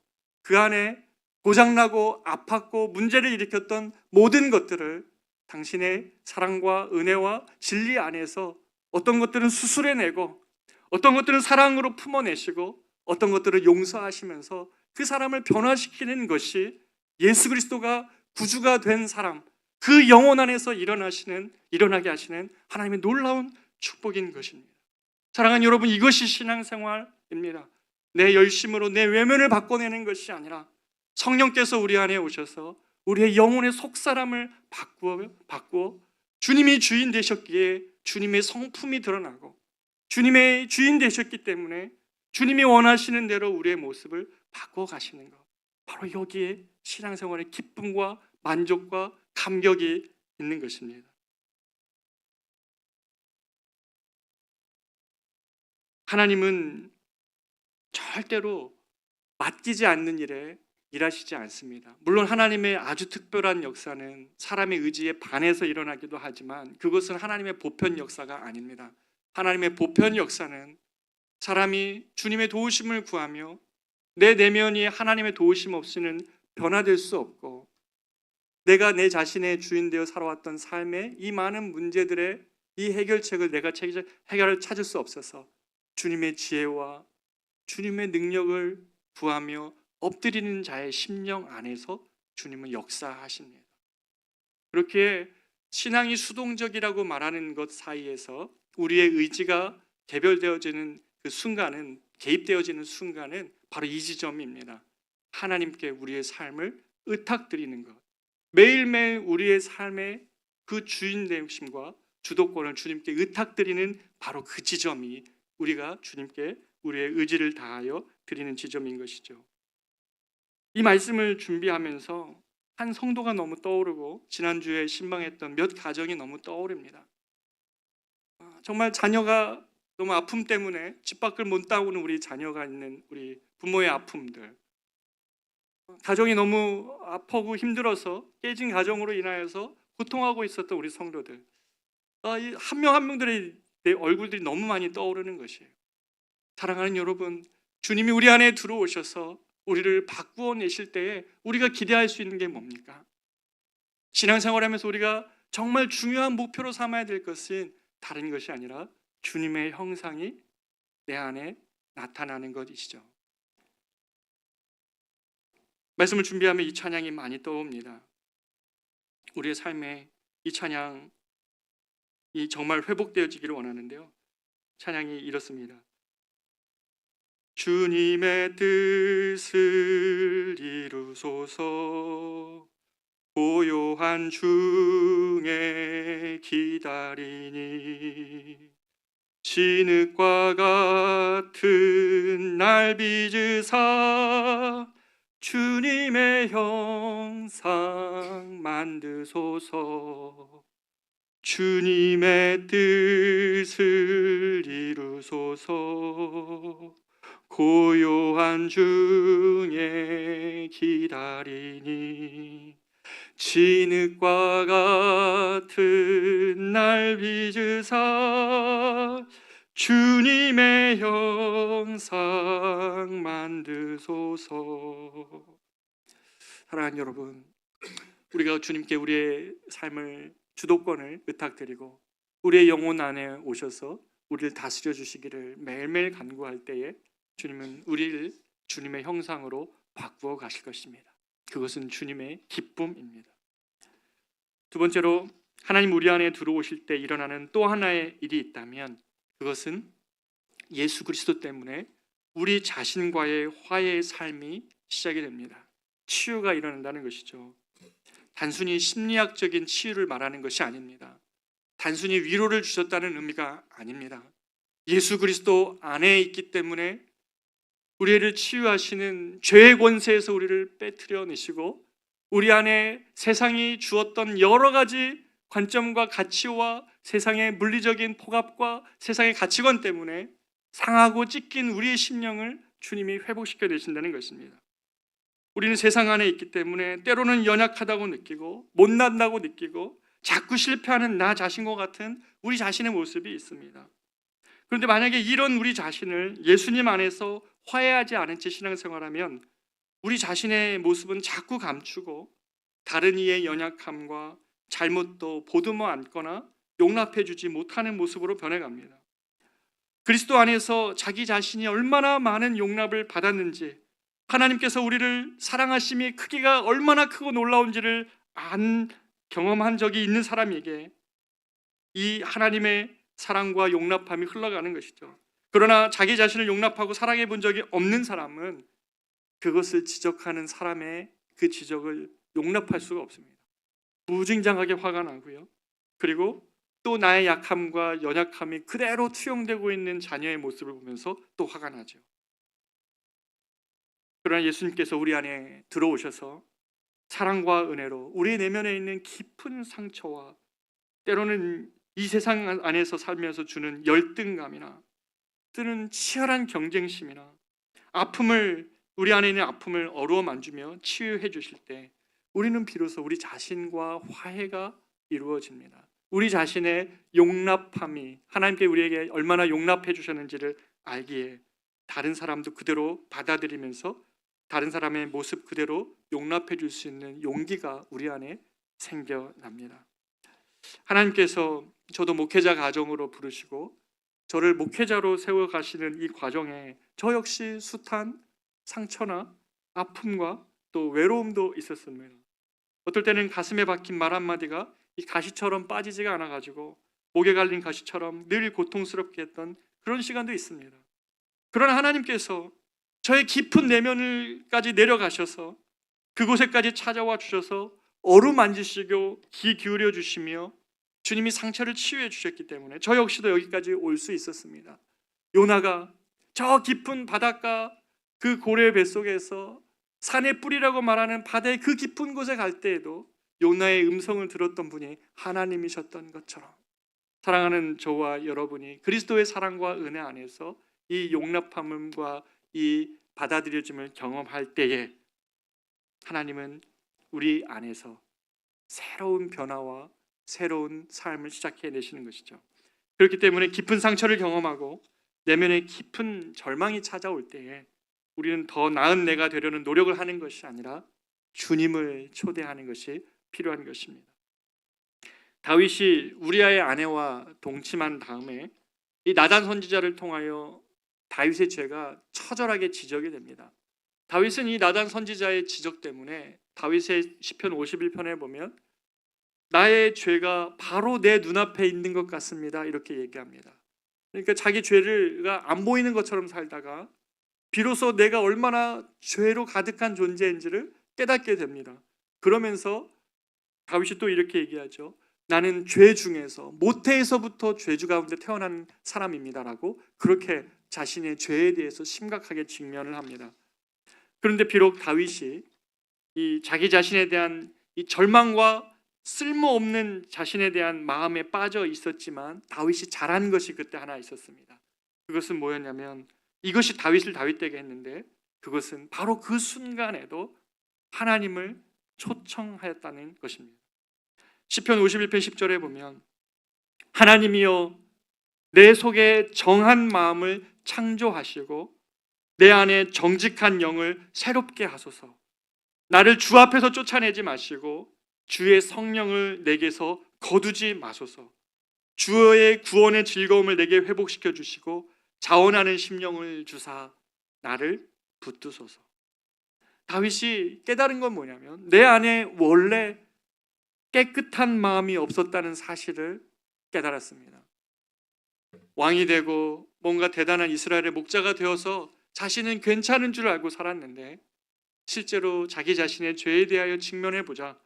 그 안에 고장나고 아팠고 문제를 일으켰던 모든 것들을 당신의 사랑과 은혜와 진리 안에서 어떤 것들은 수술해내고 어떤 것들은 사랑으로 품어내시고 어떤 것들을 용서하시면서 그 사람을 변화시키는 것이 예수 그리스도가 구주가 된 사람, 그 영혼 안에서 일어나게 하시는 하나님의 놀라운 축복인 것입니다. 사랑하는 여러분, 이것이 신앙생활입니다. 내 열심으로 내 외면을 바꿔내는 것이 아니라 성령께서 우리 안에 오셔서 우리의 영혼의 속사람을 바꾸어 주님이 주인 되셨기에 주님의 성품이 드러나고 주님의 주인 되셨기 때문에 주님이 원하시는 대로 우리의 모습을 바꿔 가시는 것, 바로 여기에 신앙생활의 기쁨과 만족과 감격이 있는 것입니다. 하나님은 절대로 맡기지 않는 일에 일하시지 않습니다. 물론 하나님의 아주 특별한 역사는 사람의 의지에 반해서 일어나기도 하지만 그것은 하나님의 보편 역사가 아닙니다. 하나님의 보편 역사는 사람이 주님의 도우심을 구하며 내 내면이 하나님의 도우심 없이는 변화될 수 없고 내가 내 자신의 주인 되어 살아왔던 삶의 이 많은 문제들의 이 해결책을 내가 해결을 찾을 수 없어서 주님의 지혜와 주님의 능력을 구하며 엎드리는 자의 심령 안에서 주님은 역사하십니다. 그렇게 신앙이 수동적이라고 말하는 것 사이에서 우리의 의지가 개별되어지는 그 순간은, 개입되어지는 순간은 바로 이 지점입니다. 하나님께 우리의 삶을 의탁드리는 것, 매일매일 우리의 삶의 그 주인 되심과 주도권을 주님께 의탁드리는 바로 그 지점이 우리가 주님께 우리의 의지를 다하여 드리는 지점인 것이죠. 이 말씀을 준비하면서 한 성도가 너무 떠오르고 지난주에 신방했던 몇 가정이 너무 떠오릅니다. 정말 자녀가 너무 아픔 때문에 집 밖을 못 나오는 우리 자녀가 있는 우리 부모의 아픔들, 가정이 너무 아프고 힘들어서 깨진 가정으로 인하여서 고통하고 있었던 우리 성도들, 한 명 한 명들의 내 얼굴들이 너무 많이 떠오르는 것이에요. 사랑하는 여러분, 주님이 우리 안에 들어오셔서 우리를 바꾸어 내실 때에 우리가 기대할 수 있는 게 뭡니까? 신앙생활하면서 우리가 정말 중요한 목표로 삼아야 될 것은 다른 것이 아니라 주님의 형상이 내 안에 나타나는 것이죠. 말씀을 준비하면 이 찬양이 많이 떠옵니다. 우리의 삶에 이 찬양이 정말 회복되어지기를 원하는데요. 찬양이 이렇습니다. 주님의 뜻을 이루소서, 고요한 중에 기다리니 진흙과 같은 날 빚으사 주님의 형상 만드소서, 주님의 뜻을 이루소서, 고요한 중에 기다리니 진흙과 같은 날 빚으사 주님의 형상 만드소서. 사랑하는 여러분, 우리가 주님께 우리의 삶을 주도권을 의탁드리고 우리의 영혼 안에 오셔서 우리를 다스려 주시기를 매일매일 간구할 때에 주님은 우리를 주님의 형상으로 바꾸어 가실 것입니다. 그것은 주님의 기쁨입니다. 두 번째로, 하나님 우리 안에 들어오실 때 일어나는 또 하나의 일이 있다면 그것은 예수 그리스도 때문에 우리 자신과의 화해의 삶이 시작이 됩니다. 치유가 일어난다는 것이죠. 단순히 심리학적인 치유를 말하는 것이 아닙니다. 단순히 위로를 주셨다는 의미가 아닙니다. 예수 그리스도 안에 있기 때문에 우리를 치유하시는 죄의 권세에서 우리를 빼뜨려 내시고 우리 안에 세상이 주었던 여러 가지 관점과 가치와 세상의 물리적인 폭압과 세상의 가치관 때문에 상하고 찢긴 우리의 심령을 주님이 회복시켜 내신다는 것입니다. 우리는 세상 안에 있기 때문에 때로는 연약하다고 느끼고 못난다고 느끼고 자꾸 실패하는 나 자신과 같은 우리 자신의 모습이 있습니다. 그런데 만약에 이런 우리 자신을 예수님 안에서 화해하지 않은 채 신앙생활하면 우리 자신의 모습은 자꾸 감추고 다른 이의 연약함과 잘못도 보듬어 안거나 용납해 주지 못하는 모습으로 변해갑니다. 그리스도 안에서 자기 자신이 얼마나 많은 용납을 받았는지, 하나님께서 우리를 사랑하심이 크기가 얼마나 크고 놀라운지를 경험한 적이 있는 사람에게 이 하나님의 사랑과 용납함이 흘러가는 것이죠. 그러나 자기 자신을 용납하고 사랑해 본 적이 없는 사람은 그것을 지적하는 사람의 그 지적을 용납할 수가 없습니다. 무진장하게 화가 나고요. 그리고 또 나의 약함과 연약함이 그대로 투영되고 있는 자녀의 모습을 보면서 또 화가 나죠. 그러나 예수님께서 우리 안에 들어오셔서 사랑과 은혜로 우리 내면에 있는 깊은 상처와 때로는 이 세상 안에서 살면서 주는 열등감이나 또는 치열한 경쟁심이나 우리 안에 있는 아픔을 어루어 만주며 치유해 주실 때 우리는 비로소 우리 자신과 화해가 이루어집니다. 우리 자신의 용납함이 하나님께 우리에게 얼마나 용납해 주셨는지를 알기에 다른 사람도 그대로 받아들이면서 다른 사람의 모습 그대로 용납해 줄 수 있는 용기가 우리 안에 생겨납니다. 하나님께서 저도 목회자 가정으로 부르시고 저를 목회자로 세워가시는 이 과정에 저 역시 숱한 상처나 아픔과 또 외로움도 있었습니다. 어떨 때는 가슴에 박힌 말 한마디가 이 가시처럼 빠지지가 않아가지고 목에 갈린 가시처럼 늘 고통스럽게 했던 그런 시간도 있습니다. 그러나 하나님께서 저의 깊은 내면을까지 내려가셔서 그곳에까지 찾아와 주셔서 어루만지시고 귀 기울여 주시며 주님이 상처를 치유해 주셨기 때문에 저 역시도 여기까지 올 수 있었습니다. 요나가 저 깊은 바닷가 그 고래의 뱃속에서 산의 뿔이라고 말하는 바다의 그 깊은 곳에 갈 때에도 요나의 음성을 들었던 분이 하나님이셨던 것처럼 사랑하는 저와 여러분이 그리스도의 사랑과 은혜 안에서 이 용납함과 이 받아들여짐을 경험할 때에 하나님은 우리 안에서 새로운 변화와 새로운 삶을 시작해 내시는 것이죠. 그렇기 때문에 깊은 상처를 경험하고 내면에 깊은 절망이 찾아올 때에 우리는 더 나은 내가 되려는 노력을 하는 것이 아니라 주님을 초대하는 것이 필요한 것입니다. 다윗이 우리아의 아내와 동침한 다음에 이 나단 선지자를 통하여 다윗의 죄가 처절하게 지적이 됩니다. 다윗은 이 나단 선지자의 지적 때문에 다윗의 시편 51편에 보면 나의 죄가 바로 내 눈앞에 있는 것 같습니다 이렇게 얘기합니다. 그러니까 자기 죄가 안 보이는 것처럼 살다가 비로소 내가 얼마나 죄로 가득한 존재인지를 깨닫게 됩니다. 그러면서 다윗이 또 이렇게 얘기하죠. 나는 죄 중에서 모태에서부터 죄주 가운데 태어난 사람입니다라고 그렇게 자신의 죄에 대해서 심각하게 직면을 합니다. 그런데 비록 다윗이 이 자기 자신에 대한 이 절망과 쓸모없는 자신에 대한 마음에 빠져 있었지만 다윗이 잘한 것이 그때 하나 있었습니다. 그것은 뭐였냐면 이것이 다윗을 다윗되게 했는데 그것은 바로 그 순간에도 하나님을 초청하였다는 것입니다. 시편 51편 10절에 보면 하나님이여 내 속에 정한 마음을 창조하시고 내 안에 정직한 영을 새롭게 하소서. 나를 주 앞에서 쫓아내지 마시고 주의 성령을 내게서 거두지 마소서. 주의 구원의 즐거움을 내게 회복시켜 주시고 자원하는 심령을 주사 나를 붙드소서. 다윗이 깨달은 건 뭐냐면 내 안에 원래 깨끗한 마음이 없었다는 사실을 깨달았습니다. 왕이 되고 뭔가 대단한 이스라엘의 목자가 되어서 자신은 괜찮은 줄 알고 살았는데 실제로 자기 자신의 죄에 대하여 직면해 보자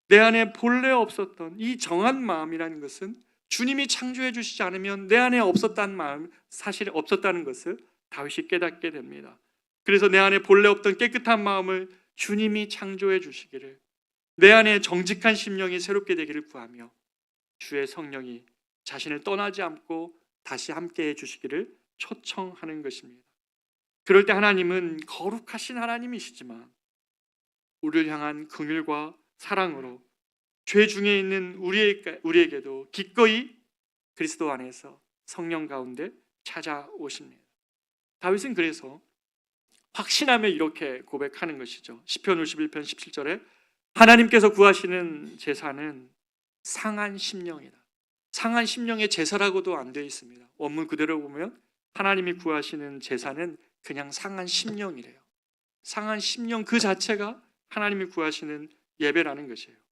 내 안에 본래 없었던 이 정한 마음이라는 것은 주님이 창조해 주시지 않으면 내 안에 없었다는 마음, 사실이 없었다는 것을 다윗이 깨닫게 됩니다. 그래서 내 안에 본래 없던 깨끗한 마음을 주님이 창조해 주시기를, 내 안에 정직한 심령이 새롭게 되기를 구하며 주의 성령이 자신을 떠나지 않고 다시 함께해 주시기를 초청하는 것입니다. 그럴 때 하나님은 거룩하신 하나님이시지만 우리를 향한 긍휼과 사랑으로 죄 중에 있는 우리에게도 기꺼이 그리스도 안에서 성령 가운데 찾아오십니다. 다윗은 그래서 확신하며 이렇게 고백하는 것이죠. 시편 51편 17절에 하나님께서 구하시는 제사는 상한 심령이다. 상한 심령의 제사라고도 안 되어 있습니다. 원문 그대로 보면 하나님이 구하시는 제사는 그냥 상한 심령이래요. 상한 심령 그 자체가 하나님이 구하시는 예배라는 것이에요.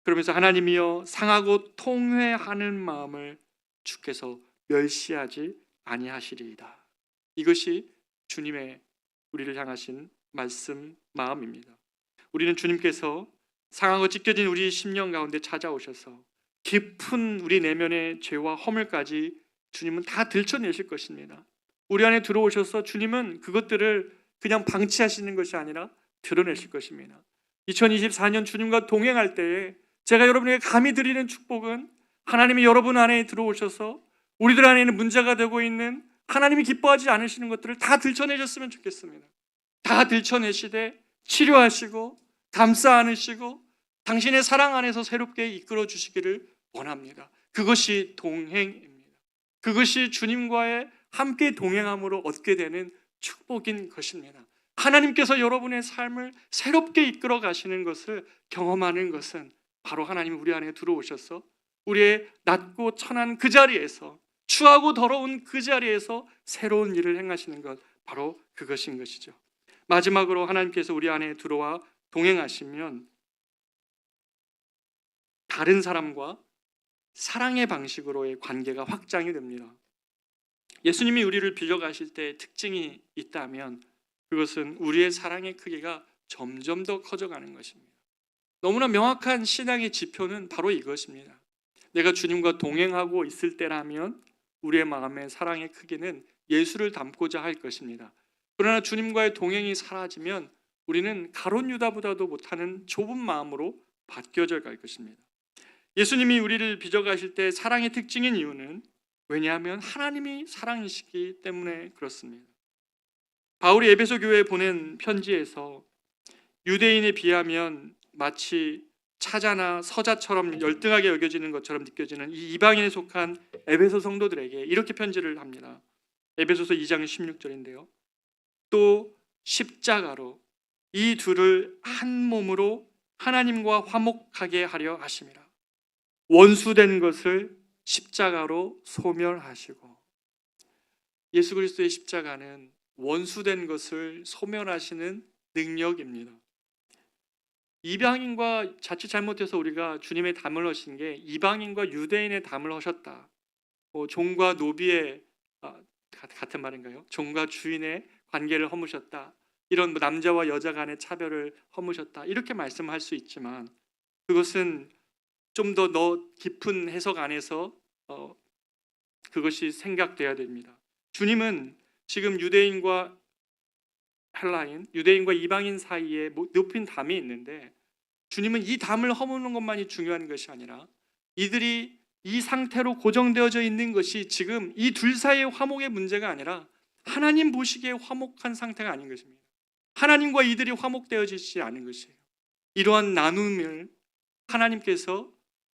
그러면서 하나님이여 상하고 통회하는 마음을 주께서 멸시하지 아니하시리이다. 이것이 주님의 우리를 향하신 말씀 마음입니다. 우리는 주님께서 상하고 찢겨진 우리 심령 가운데 찾아오셔서 깊은 우리 내면의 죄와 허물까지 주님은 다 들춰내실 것입니다. 우리 안에 들어오셔서 주님은 그것들을 그냥 방치하시는 것이 아니라 드러내실 것입니다. 2024년 주님과 동행할 때에 제가 여러분에게 감히 드리는 축복은 하나님이 여러분 안에 들어오셔서 우리들 안에 있는 문제가 되고 있는 하나님이 기뻐하지 않으시는 것들을 다 들춰내셨으면 좋겠습니다. 다 들춰내시되 치료하시고 감싸 안으시고 당신의 사랑 안에서 새롭게 이끌어 주시기를 원합니다. 그것이 동행입니다. 그것이 주님과의 함께 동행함으로 얻게 되는 축복인 것입니다. 하나님께서 여러분의 삶을 새롭게 이끌어 가시는 것을 경험하는 것은 바로 하나님이 우리 안에 들어오셔서 우리의 낮고 천한 그 자리에서, 추하고 더러운 그 자리에서 새로운 일을 행하시는 것, 바로 그것인 것이죠. 마지막으로 하나님께서 우리 안에 들어와 동행하시면 다른 사람과 사랑의 방식으로의 관계가 확장이 됩니다. 예수님이 우리를 빌려가실 때 특징이 있다면 그것은 우리의 사랑의 크기가 점점 더 커져가는 것입니다. 너무나 명확한 신앙의 지표는 바로 이것입니다. 내가 주님과 동행하고 있을 때라면 우리의 마음의 사랑의 크기는 예수를 닮고자 할 것입니다. 그러나 주님과의 동행이 사라지면 우리는 가룟 유다보다도 못하는 좁은 마음으로 바뀌어져 갈 것입니다. 예수님이 우리를 빚어가실 때 사랑의 특징인 이유는 왜냐하면 하나님이 사랑이시기 때문에 그렇습니다. 바울이 에베소 교회에 보낸 편지에서 유대인에 비하면 마치 차자나 서자처럼 열등하게 여겨지는 것처럼 느껴지는 이 이방인에 속한 에베소 성도들에게 이렇게 편지를 합니다. 에베소서 2장 16절인데요. 또 십자가로 이 둘을 한 몸으로 하나님과 화목하게 하려 하심이라. 원수된 것을 십자가로 소멸하시고, 예수 그리스도의 십자가는 원수된 것을 소멸하시는 능력입니다. 이방인과 자칫 잘못해서 우리가 주님의 담을 하신 게 이방인과 유대인의 담을 하셨다. 종과 노비의 같은 말인가요? 종과 주인의 관계를 허무셨다. 이런 남자와 여자 간의 차별을 허무셨다. 이렇게 말씀할 수 있지만 그것은 좀 더 깊은 해석 안에서 그것이 생각돼야 됩니다. 주님은 지금 유대인과 헬라인, 유대인과 이방인 사이에 높은 담이 있는데 주님은 이 담을 허무는 것만이 중요한 것이 아니라 이들이 이 상태로 고정되어져 있는 것이 지금 이 둘 사이의 화목의 문제가 아니라 하나님 보시기에 화목한 상태가 아닌 것입니다. 하나님과 이들이 화목되어지지 않은 것이에요. 이러한 나눔을 하나님께서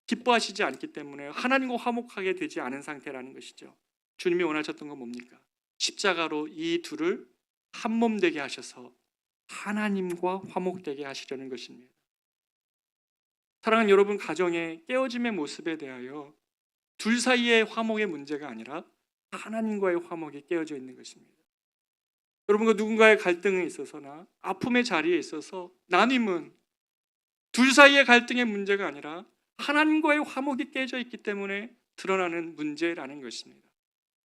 기뻐하시지 않기 때문에 하나님과 화목하게 되지 않은 상태라는 것이죠. 주님이 원하셨던 건 뭡니까? 십자가로 이 둘을 한 몸 되게 하셔서 하나님과 화목되게 하시려는 것입니다. 사랑하는 여러분, 가정의 깨어짐의 모습에 대하여 둘 사이의 화목의 문제가 아니라 하나님과의 화목이 깨어져 있는 것입니다. 여러분과 누군가의 갈등에 있어서나 아픔의 자리에 있어서 나눔은 둘 사이의 갈등의 문제가 아니라 하나님과의 화목이 깨져 있기 때문에 드러나는 문제라는 것입니다.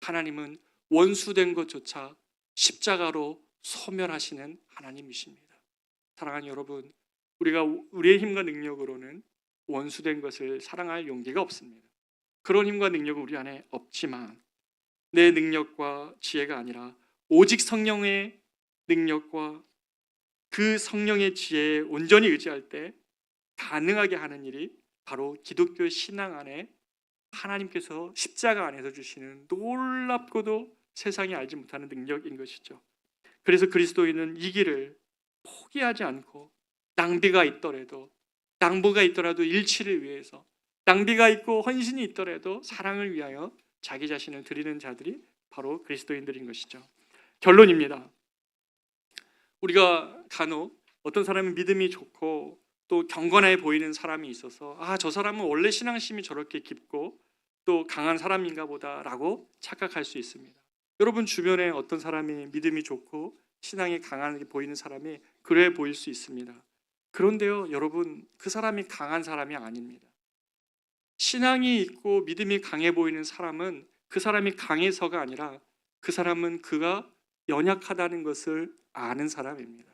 하나님은 원수된 것조차 십자가로 소멸하시는 하나님이십니다. 사랑하는 여러분, 우리가 우리의 힘과 능력으로는 원수된 것을 사랑할 용기가 없습니다. 그런 힘과 능력은 우리 안에 없지만 내 능력과 지혜가 아니라 오직 성령의 능력과 그 성령의 지혜에 온전히 의지할 때 가능하게 하는 일이 바로 기독교 신앙 안에 하나님께서 십자가 안에서 주시는 놀랍고도 세상이 알지 못하는 능력인 것이죠. 그래서 그리스도인은 이 길을 포기하지 않고 낭비가 있더라도 일치를 위해서, 낭비가 있고 헌신이 있더라도 사랑을 위하여 자기 자신을 드리는 자들이 바로 그리스도인들인 것이죠. 결론입니다. 우리가 간혹 어떤 사람은 믿음이 좋고 또 경건해 보이는 사람이 있어서 저 사람은 원래 신앙심이 저렇게 깊고 또 강한 사람인가 보다라고 착각할 수 있습니다. 여러분 주변에 어떤 사람이 믿음이 좋고 신앙이 강하게 보이는 사람이 그래 보일 수 있습니다. 그런데요, 여러분, 그 사람이 강한 사람이 아닙니다. 신앙이 있고 믿음이 강해 보이는 사람은 그 사람이 강해서가 아니라 그 사람은 그가 연약하다는 것을 아는 사람입니다.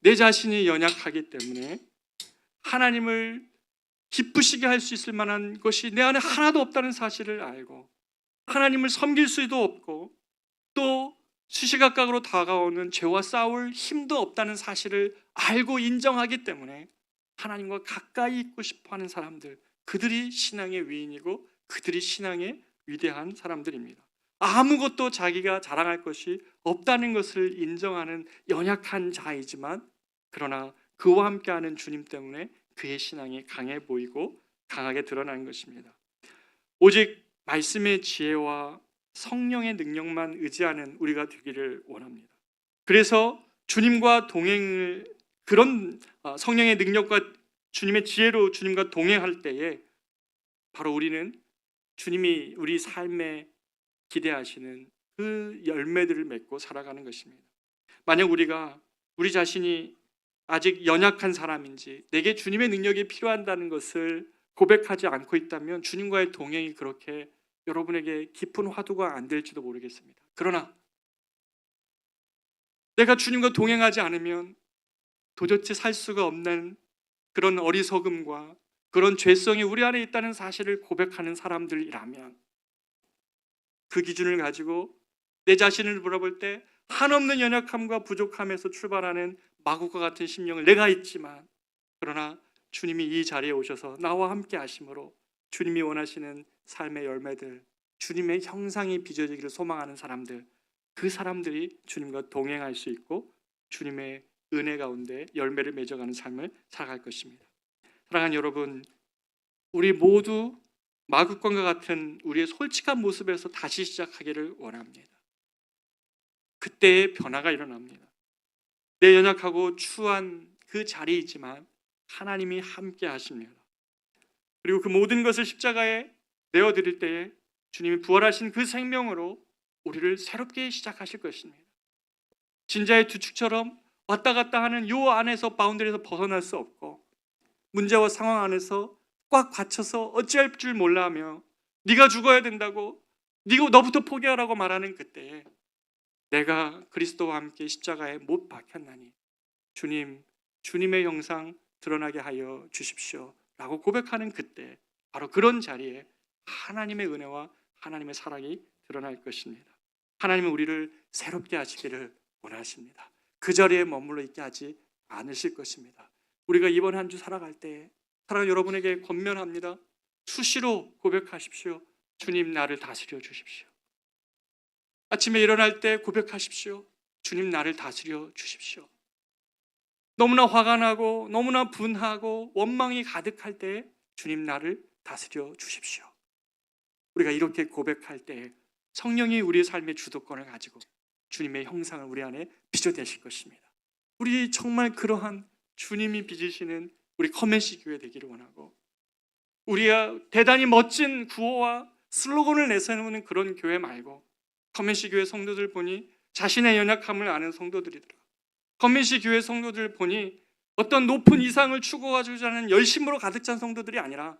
내 자신이 연약하기 때문에 하나님을 기쁘시게 할 수 있을 만한 것이 내 안에 하나도 없다는 사실을 알고 하나님을 섬길 수도 없고 또 시시각각으로 다가오는 죄와 싸울 힘도 없다는 사실을 알고 인정하기 때문에 하나님과 가까이 있고 싶어하는 사람들, 그들이 신앙의 위인이고 그들이 신앙의 위대한 사람들입니다. 아무것도 자기가 자랑할 것이 없다는 것을 인정하는 연약한 자이지만 그러나 그와 함께하는 주님 때문에 그의 신앙이 강해 보이고 강하게 드러나는 것입니다. 오직 말씀의 지혜와 성령의 능력만 의지하는 우리가 되기를 원합니다. 그래서 주님과 동행을, 그런 성령의 능력과 주님의 지혜로 주님과 동행할 때에 바로 우리는 주님이 우리 삶에 기대하시는 그 열매들을 맺고 살아가는 것입니다. 만약 우리가 우리 자신이 아직 연약한 사람인지 내게 주님의 능력이 필요하다는 것을 고백하지 않고 있다면 주님과의 동행이 그렇게 여러분에게 깊은 화두가 안 될지도 모르겠습니다. 그러나 내가 주님과 동행하지 않으면 도대체 살 수가 없는 그런 어리석음과 그런 죄성이 우리 안에 있다는 사실을 고백하는 사람들이라면 그 기준을 가지고 내 자신을 돌아볼 때 한없는 연약함과 부족함에서 출발하는 마구과 같은 심령을 내가 있지만 그러나 주님이 이 자리에 오셔서 나와 함께 하심으로 주님이 원하시는 삶의 열매들, 주님의 형상이 빚어지기를 소망하는 사람들, 그 사람들이 주님과 동행할 수 있고 주님의 은혜 가운데 열매를 맺어가는 삶을 살아갈 것입니다. 사랑하는 여러분, 우리 모두 마구간과 같은 우리의 솔직한 모습에서 다시 시작하기를 원합니다. 그때의 변화가 일어납니다. 내 연약하고 추한 그 자리이지만 하나님이 함께 하십니다. 그리고 그 모든 것을 십자가에 내어드릴 때에 주님이 부활하신 그 생명으로 우리를 새롭게 시작하실 것입니다. 진자의 두 축처럼 왔다 갔다 하는 요 안에서 바운더리에서 벗어날 수 없고 문제와 상황 안에서 꽉 갇혀서 어찌할 줄 몰라 하며 네가 죽어야 된다고, 너부터 포기하라고 말하는 그때에 내가 그리스도와 함께 십자가에 못 박혔나니 주님, 주님의 형상 드러나게 하여 주십시오 라고 고백하는 그때 바로 그런 자리에 하나님의 은혜와 하나님의 사랑이 드러날 것입니다. 하나님은 우리를 새롭게 하시기를 원하십니다. 그 자리에 머물러 있게 하지 않으실 것입니다. 우리가 이번 한 주 살아갈 때 사랑하는 여러분에게 권면합니다. 수시로 고백하십시오. 주님, 나를 다스려 주십시오. 아침에 일어날 때 고백하십시오. 주님, 나를 다스려 주십시오. 너무나 화가 나고 너무나 분하고 원망이 가득할 때 주님, 나를 다스려 주십시오. 우리가 이렇게 고백할 때 성령이 우리의 삶의 주도권을 가지고 주님의 형상을 우리 안에 빚어내실 것입니다. 우리 정말 그러한 주님이 빚으시는 우리 커맨시 교회 되기를 원하고, 우리가 대단히 멋진 구호와 슬로건을 내세우는 그런 교회 말고 커맨시 교회 성도들 보니 자신의 연약함을 아는 성도들이더라. 커맨시 교회 성도들 보니 어떤 높은 이상을 추구하고자 하는 열심으로 가득 찬 성도들이 아니라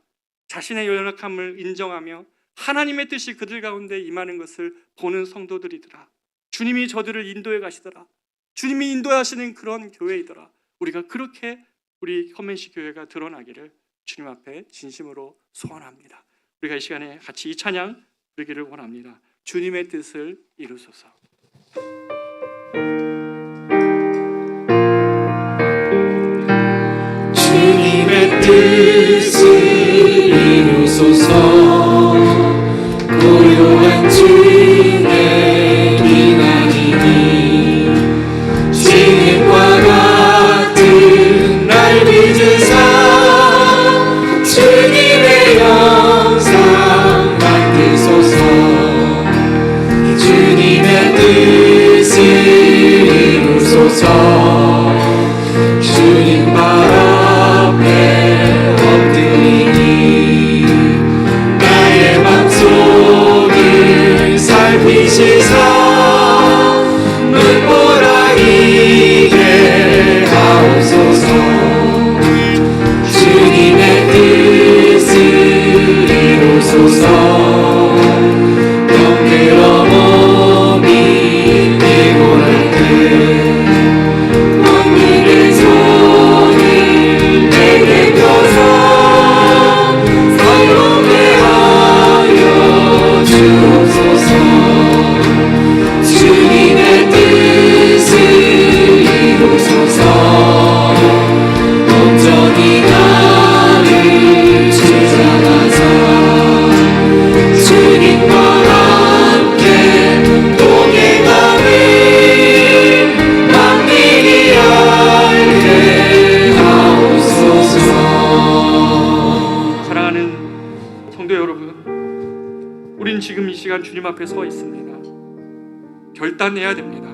자신의 연약함을 인정하며 하나님의 뜻이 그들 가운데 임하는 것을 보는 성도들이더라. 주님이 저들을 인도해 가시더라. 주님이 인도하시는 그런 교회이더라. 우리가 그렇게 우리 커맨시 교회가 드러나기를 주님 앞에 진심으로 소원합니다. 우리가 이 시간에 같이 이 찬양 부르기를 원합니다. 주님의 뜻을 이루소서. 주님의 뜻을 이루소서. 고요한 주의 비난이니 지금과 같은 날 믿으사 주님의 영상 만드소서. 주님의 뜻을 이루소서. 주님 발 앞에 엎드리니 나의 맘속을 살피시사 눈보라 이게 하옵소서. 주님의 뜻을 이루소서. 병들어 몸이 피곤할 때 주님의 뜻을 이루소서. 온전히 나를 주장하사 주님과 함께 동행하는 만민이 알게 하옵소서. 사랑하는 성도 여러분, 우린 지금 이 시간 주님 앞에 서 있습니다. 결단해야 됩니다.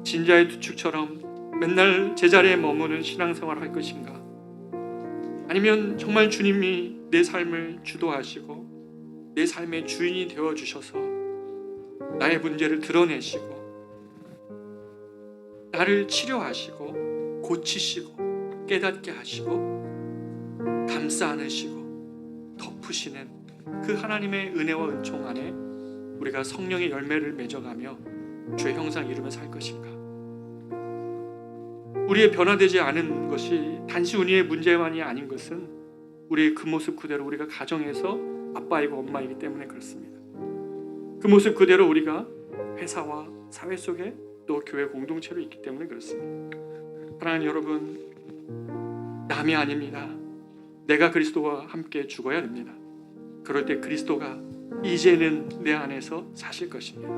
진자의 두축처럼 맨날 제자리에 머무는 신앙생활을 할 것인가, 아니면 정말 주님이 내 삶을 주도하시고 내 삶의 주인이 되어주셔서 나의 문제를 드러내시고 나를 치료하시고 고치시고 깨닫게 하시고 감싸 안으시고 덮으시는 그 하나님의 은혜와 은총 안에 우리가 성령의 열매를 맺어가며 주의 형상 이루며 살 것인가. 우리의 변화되지 않은 것이 단지 우리의 문제만이 아닌 것은 우리의 그 모습 그대로 우리가 가정에서 아빠이고 엄마이기 때문에 그렇습니다. 그 모습 그대로 우리가 회사와 사회 속에 또 교회 공동체로 있기 때문에 그렇습니다. 사랑하는 여러분, 남이 아닙니다. 내가 그리스도와 함께 죽어야 됩니다. 그럴 때 그리스도가 이제는 내 안에서 사실 것입니다.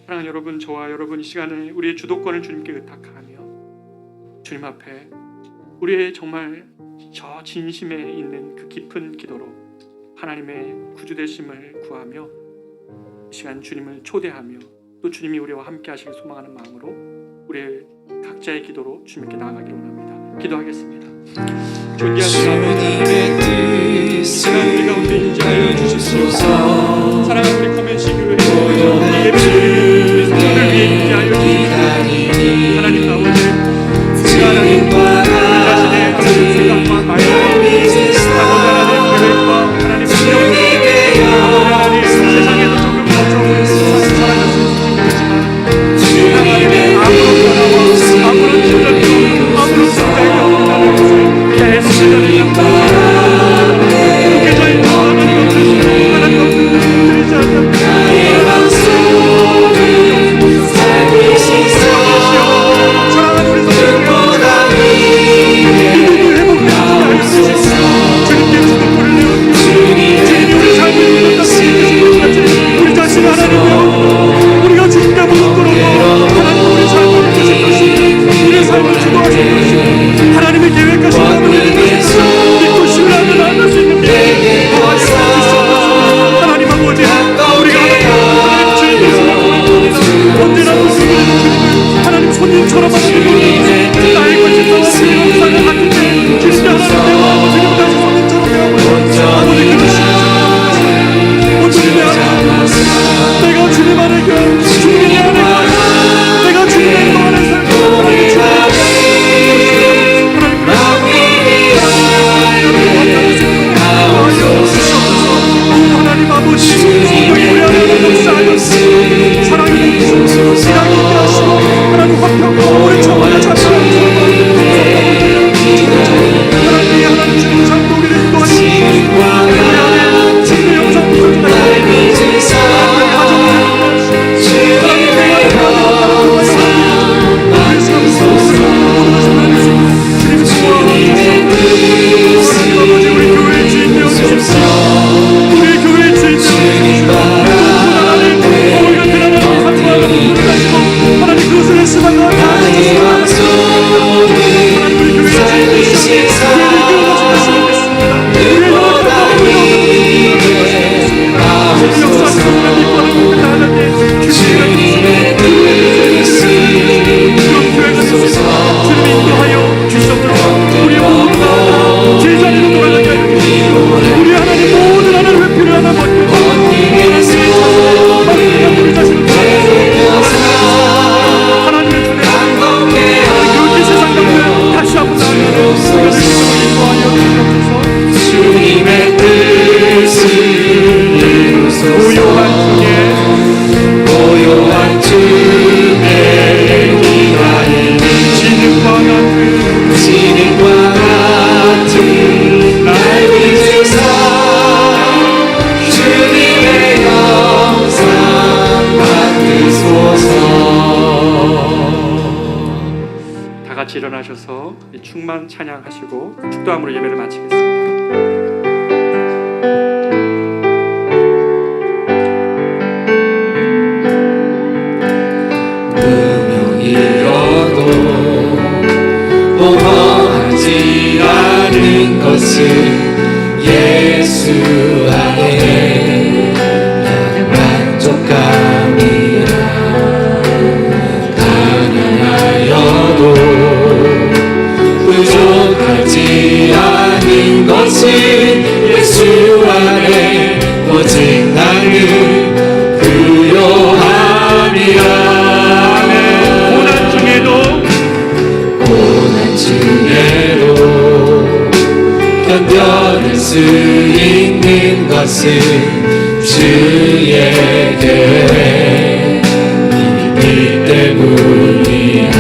사랑하는 여러분, 저와 여러분 이 시간에 우리의 주도권을 주님께 의탁하며 주님 앞에 우리의 정말 저 진심에 있는 그 깊은 기도로 하나님의 구주되심을 구하며 이 시간 주님을 초대하며 또 주님이 우리와 함께 하시길 소망하는 마음으로 우리의 각자의 기도로 주님께 나아가기를 원합니다. 기도하겠습니다. 존귀하신 아버지, 시간 우리 가운데 인자하여 주시옵소서. 사랑하는 우리 커뮤니티 교회 예배를 우리 성도를 위해 인자하여 주시옵소서. 하나님 아버지, 하나님 자신의 하나님 생각과 말과 하나님 계획과 하나님 능력으로 하나님 세상에서 조금 더 좋은 세상을 살아갔으면 좋겠지만 하나님의 아무런 변화와 아무런 진전도 아무런 성장이 없다는 것을 계속 깨달으며 하나님 없는 것을 하나님 없는 것을 드리지 않는 주옵소서. 우리 모두가 제자리로 돌아가게 하여 주옵소서. 우리 하나님 모든 하나님 왜 필요하나 맡겨주옵소서. 하나님의 자신을 우리 자신을 돌아가서 하나님의 주내 그렇게 세상 가운데 다시 한번 나아가는 우리가 될 수 있도록 인도하여 주옵소서. 주님의 뜻을 이루소서. 고요한 주의 기다림이 진흙과 같은 날 비추사 주님의 영상 받으소서. 다 같이 일어나셔서 충만 찬양하시고 축도함으로 예배를 마치겠습니다. 원하지 않은 것은 예수 안에 나는 만족함이라. 가난하여도 부족하지 않은 것은 예수 안에 오직 나는 부요함이라. 견뎌낼 수 있는 것은 주의 계획이기 때문이야.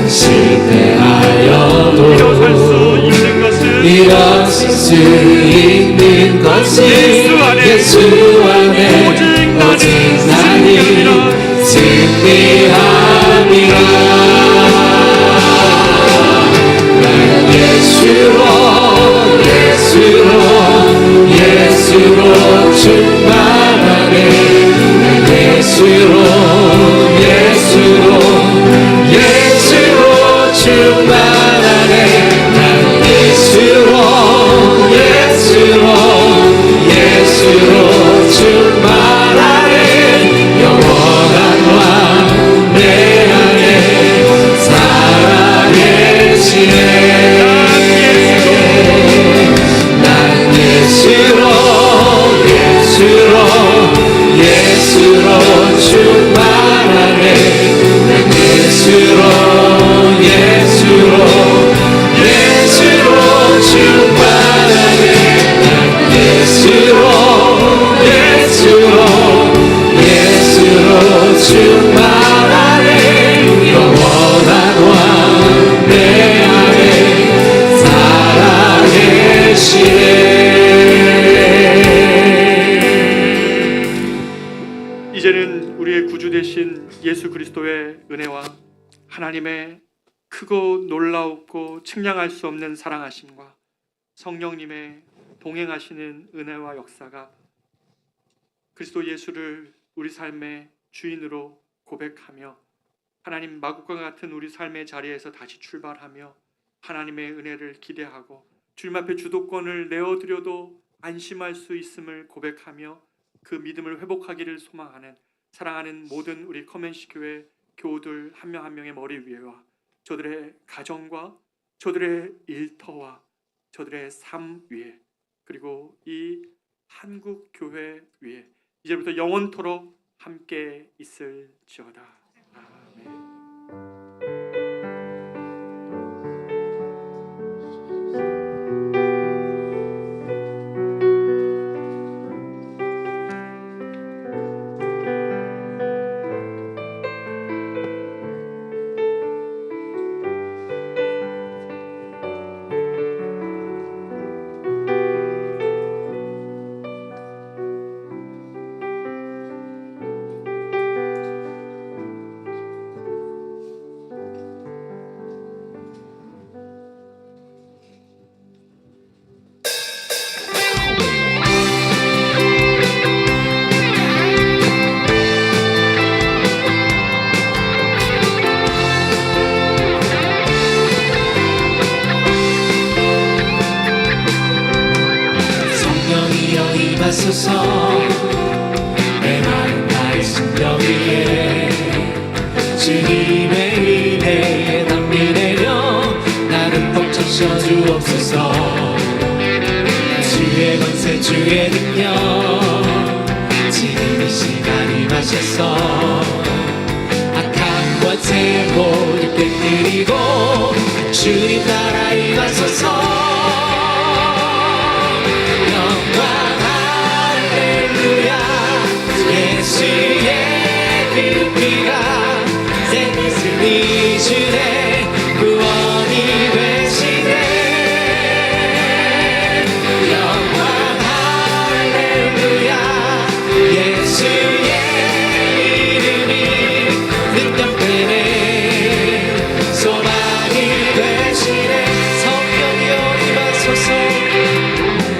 실패하여도 일어설 수 있는 것은 예수 안에 오직 나는 승리함이라. 예수로 충만하네. 예수로 충만하네. 난 예수로 충만하네. 영원한 왕 내 안에 살아계시네. 예수로 충만하네. 난 예수로 충만하네. 난 예수로 충만하네. 영원한 왕 내 안에 살아계시네. 이제는 우리의 구주 되신 예수 그리스도의 은혜와 하나님의 크고 놀라웠고 측량할 수 없는 사랑하심과 성령님의 동행하시는 은혜와 역사가 그리스도 예수를 우리 삶의 주인으로 고백하며 하나님 마국과 같은 우리 삶의 자리에서 다시 출발하며 하나님의 은혜를 기대하고 주님 앞에 주도권을 내어드려도 안심할 수 있음을 고백하며 그 믿음을 회복하기를 소망하는 사랑하는 모든 우리 커맨시 교회 교우들 한 명 한 명의 머리 위에와 저들의 가정과 저들의 일터와 저들의 삶 위에 그리고 이 한국 교회 위에 이제부터 영원토록 함께 있을지어다. 아멘. 하소서. 내 마음 나의 심령 위에 주님의 은혜에 담비 내려 적셔 주옵소서. 주의 권세 주의 능력 지금 이 시간 임하셔서 악한 권세 모두 깨뜨리고 주님 나라 임하소서. 영광 할렐루야. 예수의 그 피가 내 뜻을 이주네 구원이 되시네. 영광 할렐루야. 예수의 이름이 능력되네 소망이 되시네. 성령이여 임하소서.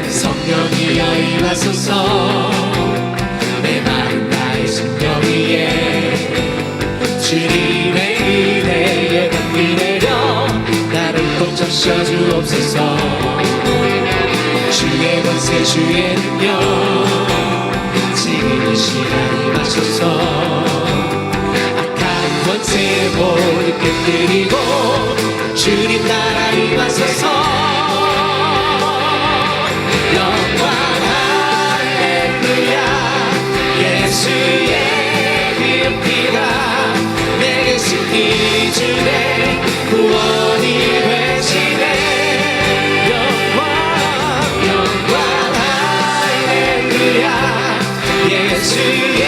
성령이여 임하소서. 내 마음 나의 심령 위에 주님의 은혜의 강비 내려 나를 꼭 적셔 주옵소서. 주의 권세 주의 능력 지금 이 시간 임하소서. 악한 권세 모두 깨뜨리고 주님 나라 임하소서. 영광 할렐루야. 예수의 그 피가 내게 신이 주네 구원이 되시네. 영광 할렐루야. 예수의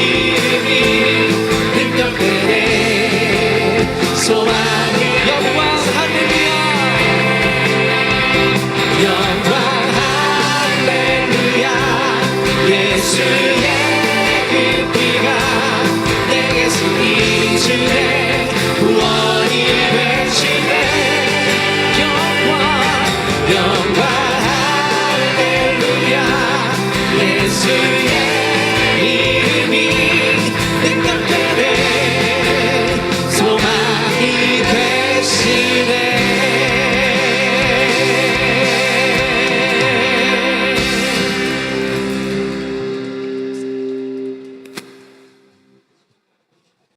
이름이 능력되네 소망이. 영광 할렐루야. 영광 할렐루야. 예수의 그 피가 내게 신이 주네 구원